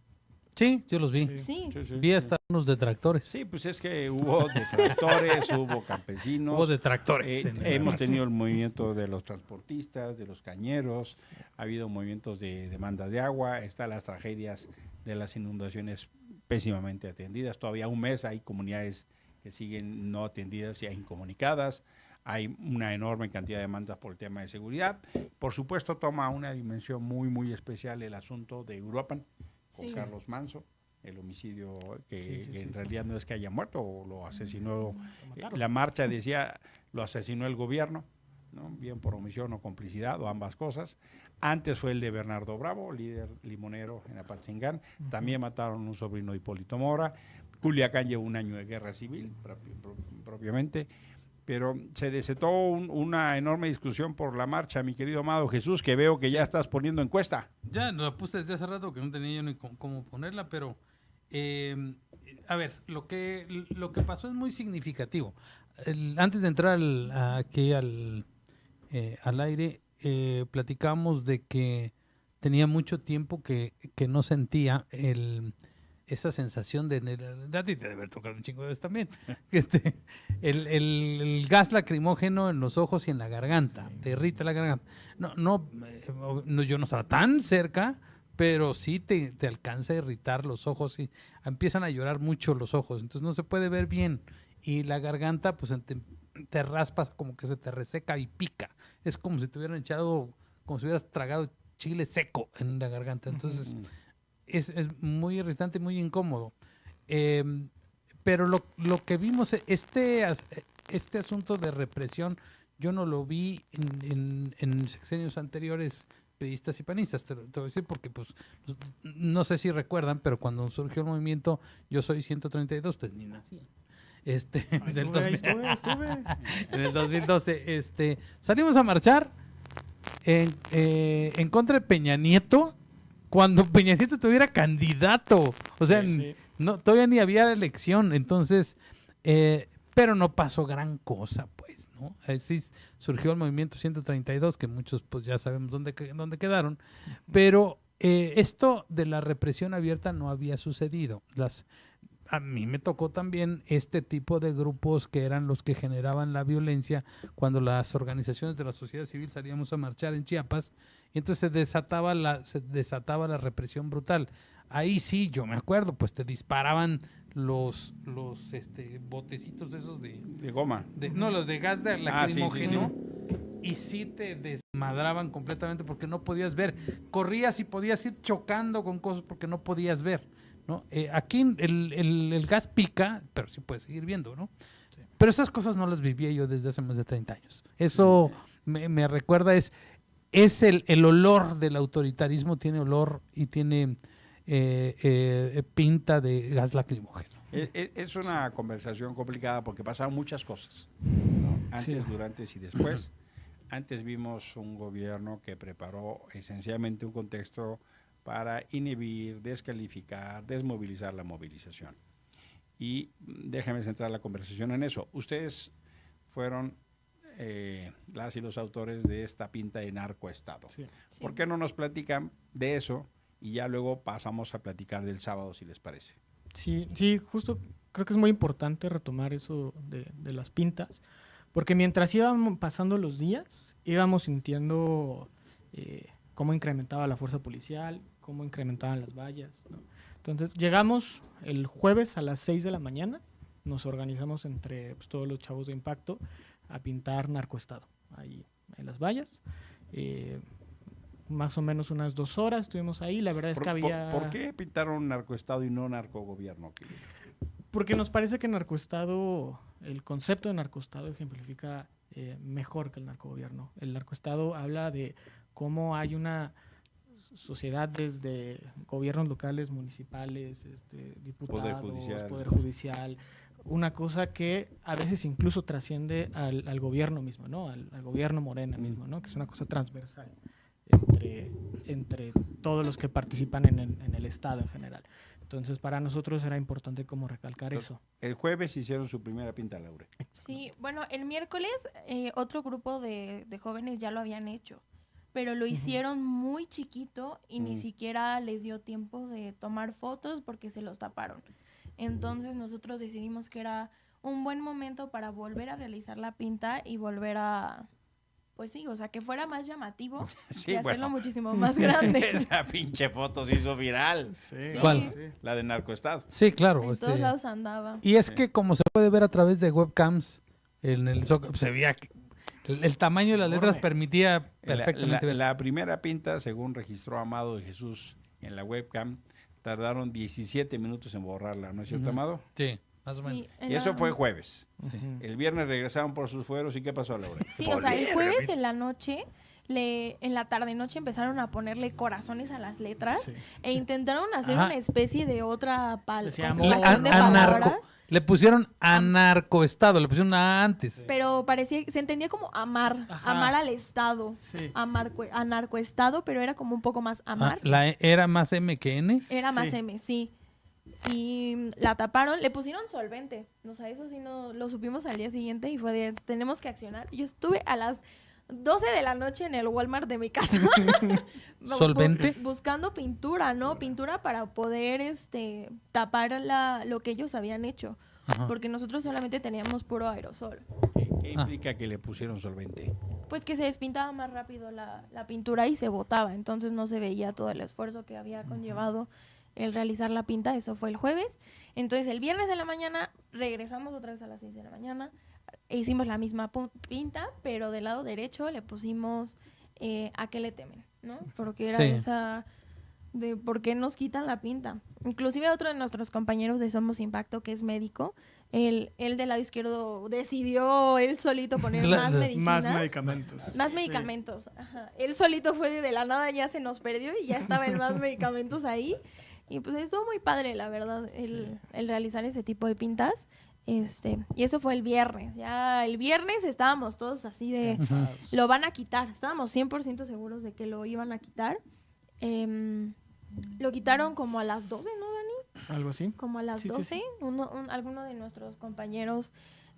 Sí, yo los vi. Sí. Vi hasta unos detractores. Sí, pues es que hubo detractores, hubo campesinos. Hubo detractores. Hemos tenido el movimiento de los transportistas, de los cañeros, ha habido movimientos de demanda de agua, están las tragedias de las inundaciones pésimamente atendidas. Todavía un mes hay comunidades que siguen no atendidas y incomunicadas. Hay una enorme cantidad de demandas por el tema de seguridad. Por supuesto, toma una dimensión muy, muy especial el asunto de Uruapan, con Carlos Manso, el homicidio que en realidad no es que haya muerto, o lo asesinó, la marcha decía, lo asesinó el gobierno, ¿no? Bien por omisión o complicidad, o ambas cosas. Antes fue el de Bernardo Bravo, líder limonero en Apatzingán, también mataron a un sobrino de Hipólito Mora. Culiacán llevó un año de guerra civil, propiamente, pero se desató una enorme discusión por la marcha, mi querido amado Jesús, que veo que ya estás poniendo encuesta. Ya la puse desde hace rato, que no tenía yo ni cómo ponerla, pero a ver, lo que pasó es muy significativo. Antes de entrar aquí al aire, platicamos de que tenía mucho tiempo que no sentía esa sensación de a ti te debe haber tocado un chingo de veces también, el gas lacrimógeno en los ojos y en la garganta, te irrita la garganta. No, yo no estaba tan cerca, pero sí te alcanza a irritar los ojos y empiezan a llorar mucho los ojos, entonces no se puede ver bien, y la garganta pues te raspas, como que se te reseca y pica, es como si te hubieran echado, como si hubieras tragado chile seco en la garganta, entonces es muy irritante, muy incómodo. Pero lo que vimos, este asunto de represión, yo no lo vi en sexenios anteriores priistas y panistas, te voy a decir, porque pues no sé si recuerdan, pero cuando surgió el movimiento Yo Soy 132, ustedes ni nacían. En el 2012, salimos a marchar en contra de Peña Nieto, cuando Peña Nieto tuviera candidato, o sea, no, todavía ni había elección, entonces, pero no pasó gran cosa, pues, ¿no? Así surgió el movimiento 132, que muchos pues ya sabemos dónde quedaron, pero esto de la represión abierta no había sucedido. A mí me tocó también este tipo de grupos que eran los que generaban la violencia cuando las organizaciones de la sociedad civil salíamos a marchar en Chiapas, y entonces se desataba la represión brutal. Ahí sí, yo me acuerdo, pues te disparaban los botecitos esos de goma. Los de gas de lacrimógeno, y sí te desmadraban completamente porque no podías ver. Corrías y podías ir chocando con cosas porque no podías ver, ¿no? Aquí el gas pica, pero sí puedes seguir viendo, ¿no? Sí. Pero esas cosas no las vivía yo desde hace más de 30 años. Eso me recuerda es el olor del autoritarismo, tiene olor y tiene pinta de gas lacrimógeno. Es una conversación complicada porque pasaron muchas cosas, ¿no? Antes, durante y después. Antes vimos un gobierno que preparó esencialmente un contexto para inhibir, descalificar, desmovilizar la movilización. Y déjenme centrar la conversación en eso. Ustedes fueron las y los autores de esta pinta de narcoestado. Sí. ¿Por qué no nos platican de eso y ya luego pasamos a platicar del sábado, si les parece? Sí, justo creo que es muy importante retomar eso de las pintas, porque mientras iban pasando los días, íbamos sintiendo cómo incrementaba la fuerza policial, cómo incrementaban las vallas, ¿no? Entonces llegamos el jueves a las 6 de la mañana, nos organizamos entre todos los chavos de Impacto a pintar narcoestado ahí en las vallas. Más o menos unas 2 horas estuvimos ahí. La verdad es que había... ¿Por qué pintaron narcoestado y no narcogobierno? Porque nos parece que narcoestado, el concepto de narcoestado ejemplifica mejor que el narcogobierno. El narcoestado habla de cómo hay una sociedad desde gobiernos locales, municipales, diputados, poder judicial, una cosa que a veces incluso trasciende al gobierno mismo, ¿no? Al gobierno Morena mismo, ¿no? Que es una cosa transversal entre todos los que participan en el Estado en general. Entonces, para nosotros era importante como recalcar eso. El jueves hicieron su primera pinta, Laura. Sí, bueno, el miércoles otro grupo de jóvenes ya lo habían hecho, pero lo hicieron muy chiquito y ni siquiera les dio tiempo de tomar fotos porque se los taparon. Entonces, nosotros decidimos que era un buen momento para volver a realizar la pinta y volver a... Pues sí, o sea, que fuera más llamativo y hacerlo muchísimo más grande. Esa pinche foto se hizo viral. Sí. ¿Cuál? Sí. La de narcoestado. Sí, claro. En todos lados andaba. Y es que como se puede ver a través de webcams, en el se veía que el tamaño de las letras permitía perfectamente ver. La primera pinta, según registró Amado de Jesús en la webcam, tardaron 17 minutos en borrarla, ¿no es cierto, Amado? Sí, más o menos. Sí, Y eso fue jueves. El viernes regresaron por sus fueros y ¿qué pasó, Laura? Sí, o sea, el jueves en la noche, en la tarde-noche empezaron a ponerle corazones a las letras e intentaron hacer una especie de otra conjugación de palabras. Le pusieron anarcoestado, le pusieron una antes. Pero se entendía como amar, amar al Estado, anarcoestado, pero era como un poco más amar. ¿Era más M que N? Era más M, sí. Y la taparon, le pusieron solvente. O sea, eso sí no lo supimos al día siguiente y fue de, tenemos que accionar. Yo estuve a las 12 de la noche en el Walmart de mi casa. ¿Solvente? Buscando pintura, ¿no? Pintura para poder tapar lo que ellos habían hecho. Ajá. Porque nosotros solamente teníamos puro aerosol. ¿Qué implica que le pusieron solvente? Pues que se despintaba más rápido la pintura y se botaba. Entonces no se veía todo el esfuerzo que había conllevado el realizar la pinta. Eso fue el jueves. Entonces el viernes de la mañana regresamos otra vez a las 6 de la mañana. Hicimos la misma pinta, pero del lado derecho le pusimos ¿a qué le temen? ¿No? Porque era esa de por qué nos quitan la pinta. Inclusive otro de nuestros compañeros de Somos Impacto, que es médico, él del lado izquierdo decidió él solito poner más medicinas. Más medicamentos. Más medicamentos. Ajá. Él solito fue de la nada, ya se nos perdió y ya estaba en más medicamentos ahí. Y pues estuvo muy padre, la verdad, el realizar ese tipo de pintas. Y eso fue el viernes. Ya el viernes estábamos todos así de lo van a quitar. Estábamos 100% seguros de que lo iban a quitar. Lo quitaron como a las 12, ¿no, Dani? Algo así. Como a las 12. Sí. Alguno de nuestros compañeros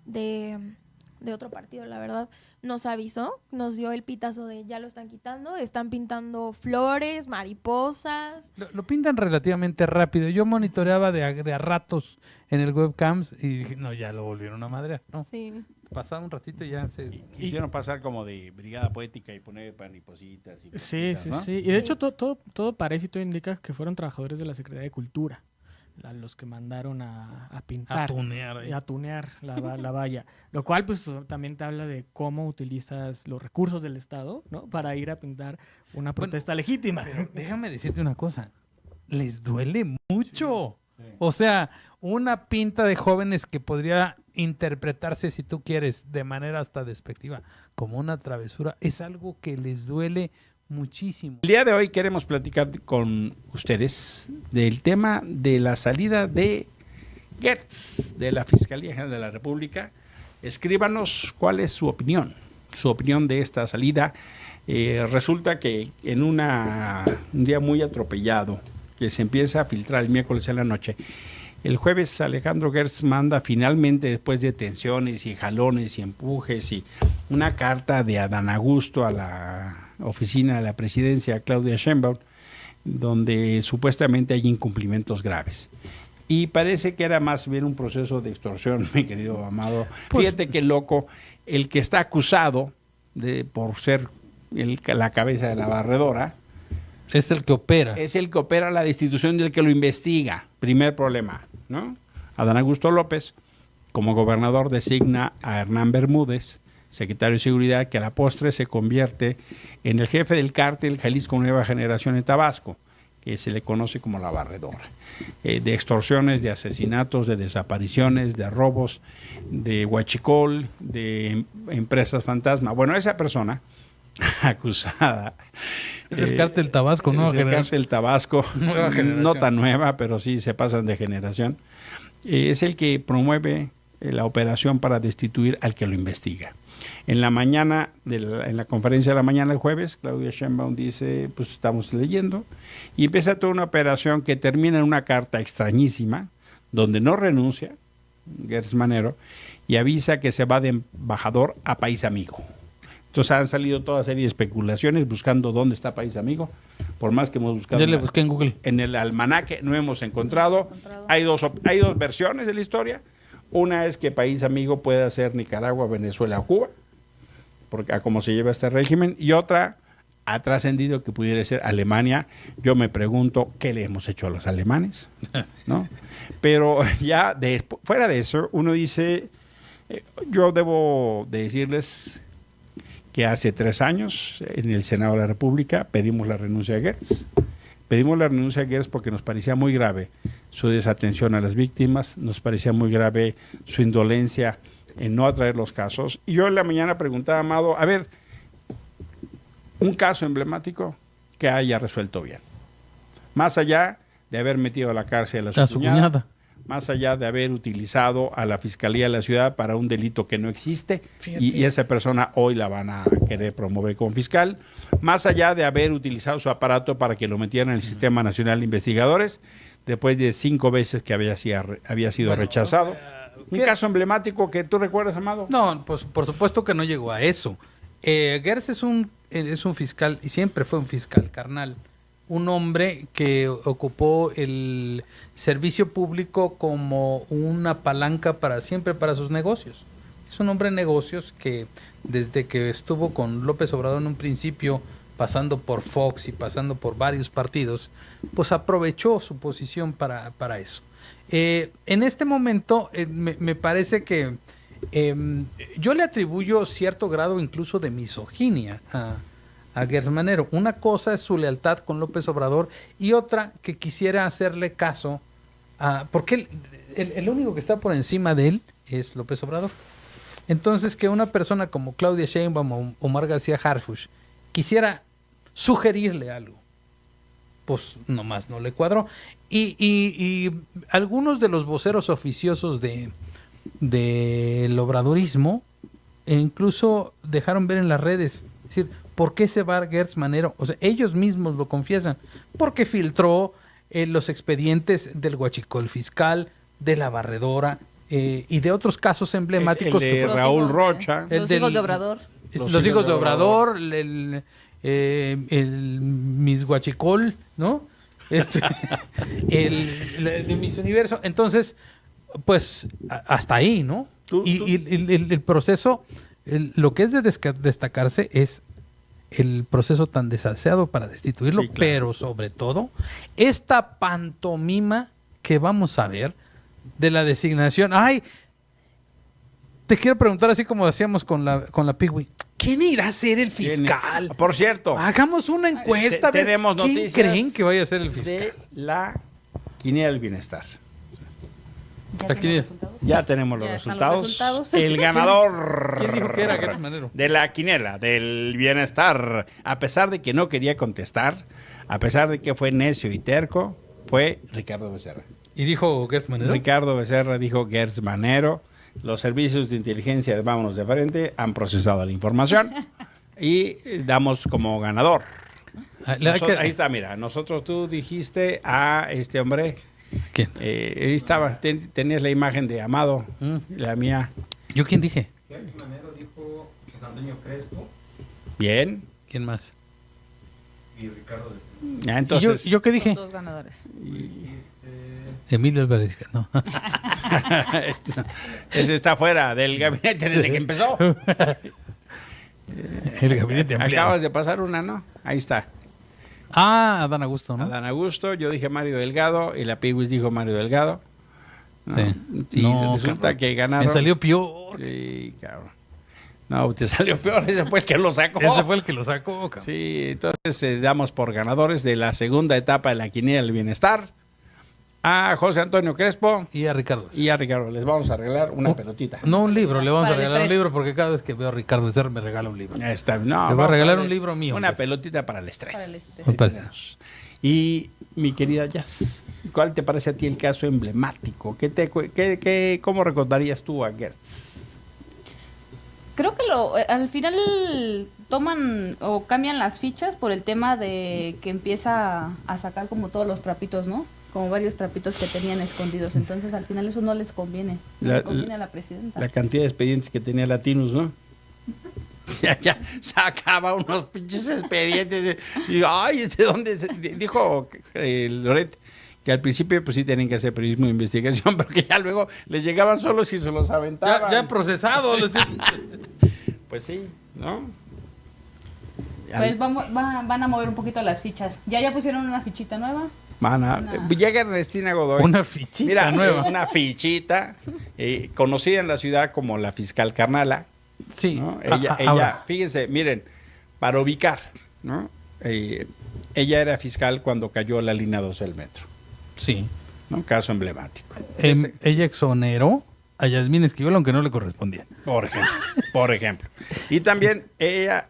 de otro partido, la verdad, nos avisó, nos dio el pitazo de ya lo están quitando, están pintando flores, mariposas. Lo pintan relativamente rápido. Yo monitoreaba de a ratos en el webcams y dije, no, ya lo volvieron a madrear, ¿no? Sí. Pasaba un ratito y ya se... Hicieron pasar como de brigada poética y poner maripositas. Y sí. Y de hecho todo parece y todo indica que fueron trabajadores de la Secretaría de Cultura a los que mandaron a pintar. A tunear la valla. Lo cual pues también te habla de cómo utilizas los recursos del Estado, ¿no? Para ir a pintar una protesta legítima. Pero déjame decirte una cosa. Les duele mucho. O sea, una pinta de jóvenes que podría interpretarse, si tú quieres, de manera hasta despectiva, como una travesura, es algo que les duele muchísimo. El día de hoy queremos platicar con ustedes del tema de la salida de Gertz de la Fiscalía General de la República. Escríbanos cuál es su opinión de esta salida. Resulta que en un día muy atropellado, que se empieza a filtrar el miércoles en la noche, el jueves Alejandro Gertz manda finalmente, después de tensiones y jalones y empujes y una carta de Adán Augusto a la oficina de la presidencia, Claudia Sheinbaum, donde supuestamente hay incumplimientos graves. Y parece que era más bien un proceso de extorsión, mi querido Amado. Fíjate qué loco, el que está acusado por ser la cabeza de la barredora, es el que opera. Es el que opera la destitución del que lo investiga. Primer problema, ¿no? Adán Augusto López, como gobernador, designa a Hernán Bermúdez, secretario de Seguridad, que a la postre se convierte en el jefe del cártel Jalisco Nueva Generación en Tabasco, que se le conoce como la barredora. De extorsiones, de asesinatos, de desapariciones, de robos, de huachicol, de empresas fantasma. Bueno, esa persona acusada. Es el cártel Tabasco, ¿no? Es el cártel Tabasco, no tan nueva, pero sí se pasan de generación. Es el que promueve la operación para destituir al que lo investiga. En la mañana, en la conferencia de la mañana del jueves, Claudia Sheinbaum dice, pues estamos leyendo, y empieza toda una operación que termina en una carta extrañísima, donde no renuncia Gertz Manero, y avisa que se va de embajador a país amigo. Entonces han salido toda serie de especulaciones buscando dónde está País Amigo, por más que hemos buscado. Yo le busqué en Google. En el almanaque no hemos encontrado. Hay dos versiones de la historia. Una es que País Amigo pueda ser Nicaragua, Venezuela o Cuba, porque a cómo se lleva este régimen. Y otra ha trascendido que pudiera ser Alemania. Yo me pregunto, ¿qué le hemos hecho a los alemanes? ¿No? Pero ya fuera de eso, uno dice, yo debo de decirles que hace 3 años en el Senado de la República pedimos la renuncia de Gertz. Pedimos la renuncia de Gertz porque nos parecía muy grave su desatención a las víctimas, nos parecía muy grave su indolencia en no atraer los casos. Y yo en la mañana preguntaba a Amado, a ver, un caso emblemático que haya resuelto bien. Más allá de haber metido a la cárcel a su cuñada, más allá de haber utilizado a la Fiscalía de la Ciudad para un delito que no existe y esa persona hoy la van a querer promover como fiscal, más allá de haber utilizado su aparato para que lo metieran en el Sistema Nacional de Investigadores, después de 5 veces que había sido rechazado. ¿Un caso emblemático que tú recuerdas, Amado? No, pues por supuesto que no llegó a eso. Gertz es un fiscal, y siempre fue un fiscal carnal. Un hombre que ocupó el servicio público como una palanca para sus negocios. Es un hombre de negocios que desde que estuvo con López Obrador en un principio, pasando por Fox y pasando por varios partidos, pues aprovechó su posición para eso. En este momento me parece que yo le atribuyo cierto grado incluso de misoginia a Gertz Manero. Una cosa es su lealtad con López Obrador y otra que quisiera hacerle caso porque el único que está por encima de él es López Obrador. Entonces que una persona como Claudia Sheinbaum o Omar García Harfuch quisiera sugerirle algo, pues nomás no le cuadró. Y algunos de los voceros oficiosos del obradorismo incluso dejaron ver en las redes, es decir, ¿por qué se va Gertz Manero? O sea, ellos mismos lo confiesan, porque filtró los expedientes del huachicol fiscal, de la barredora y de otros casos emblemáticos. El de Raúl Rocha. Los hijos de Obrador. Los hijos de Obrador, el Miss Huachicol, ¿no? El de Miss Universo. Entonces, pues, hasta ahí, ¿no? El proceso, lo que es de destacarse es el proceso tan desaseado para destituirlo, sí, claro. Pero sobre todo, esta pantomima que vamos a ver de la designación. ¡Ay! Te quiero preguntar, así como decíamos con la Pigui, ¿quién irá a ser el fiscal? Por cierto, hagamos una encuesta. Tenemos ¿Quién noticias creen que vaya a ser el fiscal? De la Quiniela del Bienestar. ¿Ya Aquí tiene es. resultados? Ya tenemos los Ya están resultados. los resultados. El ganador ¿Quién dijo que era Gertz Manero? de la quinela del bienestar, a pesar de que no quería contestar, a pesar de que fue necio y terco, fue Ricardo Becerra. ¿Y dijo Gertz Manero? Ricardo Becerra dijo Gertz Manero. Los servicios de inteligencia de Vámonos de Frente han procesado la información y damos como ganador. Ahí está, mira, tú dijiste a este hombre. ¿Quién? Ahí estaba, tenías la imagen de Amado, la mía. ¿Yo quién dije? Gertz Manero dijo Antonio Crespo. Bien. ¿Quién más? Y Ricardo Becerra. Ya, entonces. ¿Yo qué dije? Son 2 ganadores. Emilio Álvarez, no. Ese está fuera del gabinete desde que empezó. El gabinete ampliado. Acabas de pasar una, ¿no? Ahí está. Ah, Adán Augusto, ¿no? Adán Augusto, yo dije Mario Delgado y la Piwis dijo Mario Delgado. ¿no? Sí. Y No, resulta cabrón. que ganaron. Me salió peor. Sí, cabrón. No, te salió peor, ese fue el que lo sacó. Ese fue el que lo sacó, cabrón. Sí, entonces damos por ganadores de la segunda etapa de la quiniela del bienestar a José Antonio Crespo Y a Ricardo. y a Ricardo. Les vamos a regalar una pelotita. No un libro, le vamos Para a el regalar un estrés. libro porque cada vez que veo a Ricardo Becerra me regala un libro. No, Le voy a vamos regalar darle un libro mío, Una pues. pelotita para el estrés. Para el estrés. Me parece. Y mi querida Jazz, ¿cuál te parece a ti el caso emblemático? ¿Cómo recordarías tú a Gertz? Creo que al final toman o cambian las fichas por el tema de que empieza a sacar como todos los trapitos, ¿no? Como varios trapitos que tenían escondidos. Entonces al final eso no les conviene. No le conviene a la presidenta. La cantidad de expedientes que tenía Latinus, ¿no? Ya sacaba unos pinches expedientes. Y, ay, ¿de dónde? Dijo Loret que al principio pues sí tenían que hacer periodismo de investigación, pero que ya luego les llegaban solos y se los aventaban. Ya procesado. Pues sí, ¿no? Pues van a mover un poquito las fichas. Ya pusieron una fichita nueva. Llega Ernestina Godoy. Una fichita Mira, nueva. Una fichita, conocida en la ciudad como la fiscal Carnala. Sí. ¿no? Ahora. Ella, fíjense, miren, para ubicar, ¿no? Ella era fiscal cuando cayó la línea 12 del metro. Sí. ¿No? Caso emblemático. Ella exoneró a Yasmín Esquivel aunque no le correspondía. Por ejemplo. Y también ella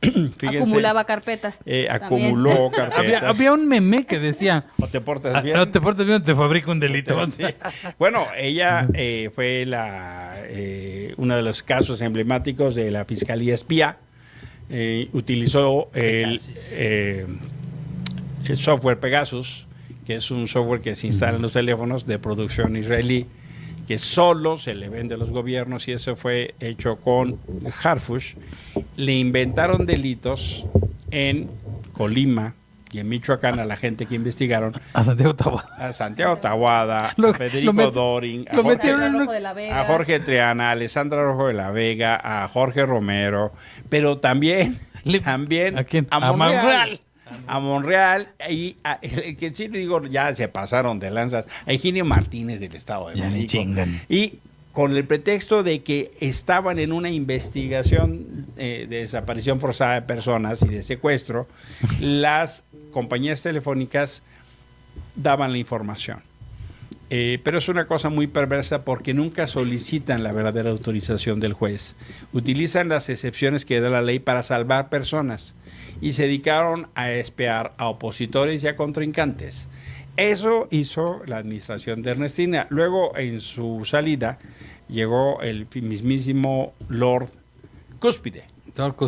fíjense, acumulaba carpetas. acumuló carpetas. Había un meme que decía, O te portas bien. no te portas bien, te fabrico un delito. Sí. Bueno, ella fue uno de los casos emblemáticos de la Fiscalía Espía. Utilizó el software Pegasus, que es un software que se instala en los teléfonos de producción israelí, que solo se le vende a los gobiernos, y eso fue hecho con Harfush. Le inventaron delitos en Colima y en Michoacán a la gente que investigaron. A Santiago Taboada. A Santiago Taboada, Lo- a Federico lo met- Dorin, lo metieron en Rojo de la Vega. a Jorge Triana, a Alessandra Rojo de la Vega, a Jorge Romero, pero también ¿A quién? a Monreal. A Monreal, y que sí le digo, ya se pasaron de lanzas, a Eugenio Martínez del Estado de Ya le México. chingan. Y con el pretexto de que estaban en una investigación de desaparición forzada de personas y de secuestro, las compañías telefónicas daban la información. Pero es una cosa muy perversa porque nunca solicitan la verdadera autorización del juez. Utilizan las excepciones que da la ley para salvar personas y se dedicaron a espiar a opositores y a contrincantes. Eso hizo la administración de Ernestina. Luego, en su salida, llegó el mismísimo Lord Cúspide,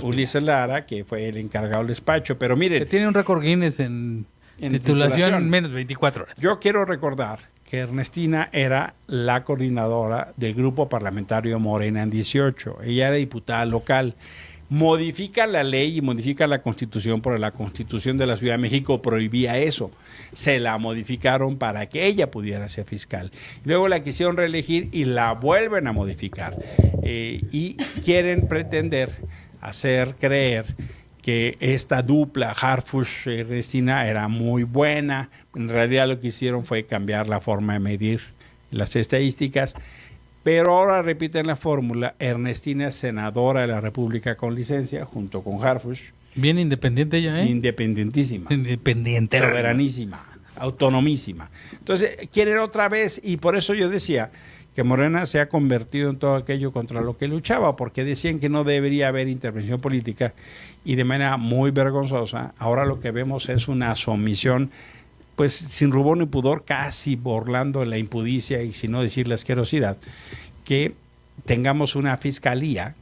Ulises Lara, que fue el encargado del despacho. Pero miren, Que tiene un récord Guinness en titulación en menos de 24 horas. yo quiero recordar que Ernestina era la coordinadora del grupo parlamentario Morena en 18. Ella era diputada local. Modifica la ley y modifica la Constitución, porque la Constitución de la Ciudad de México prohibía eso. Se la modificaron para que ella pudiera ser fiscal. Luego la quisieron reelegir y la vuelven a modificar. Y quieren pretender hacer creer que esta dupla Harfush-Ernestina era muy buena. En realidad lo que hicieron fue cambiar la forma de medir las estadísticas. Pero ahora repiten la fórmula. Ernestina es senadora de la República con licencia, junto con Harfush. Bien independiente ella, ¿eh? Independentísima. Independiente. Soberanísima. autonomísima. Entonces, quieren otra vez, y por eso yo decía que Morena se ha convertido en todo aquello contra lo que luchaba, porque decían que no debería haber intervención política, y de manera muy vergonzosa, ahora lo que vemos es una sumisión, pues sin rubor ni pudor, casi burlando la impudicia y sin no decir la asquerosidad, que tengamos una fiscalía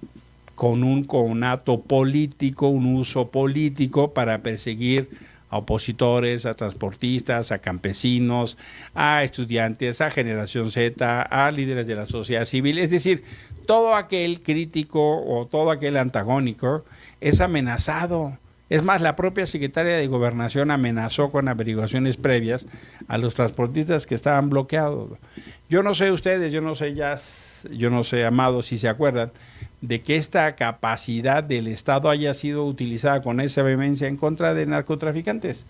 con un conato político, un uso político para perseguir a opositores, a transportistas, a campesinos, a estudiantes, a generación Z, a líderes de la sociedad civil. Es decir, todo aquel crítico o todo aquel antagónico es amenazado. Es más, la propia secretaria de Gobernación amenazó con averiguaciones previas a los transportistas que estaban bloqueados. Yo no sé ustedes, yo no sé, Amado, si se acuerdan de que esta capacidad del Estado haya sido utilizada con esa vehemencia en contra de narcotraficantes.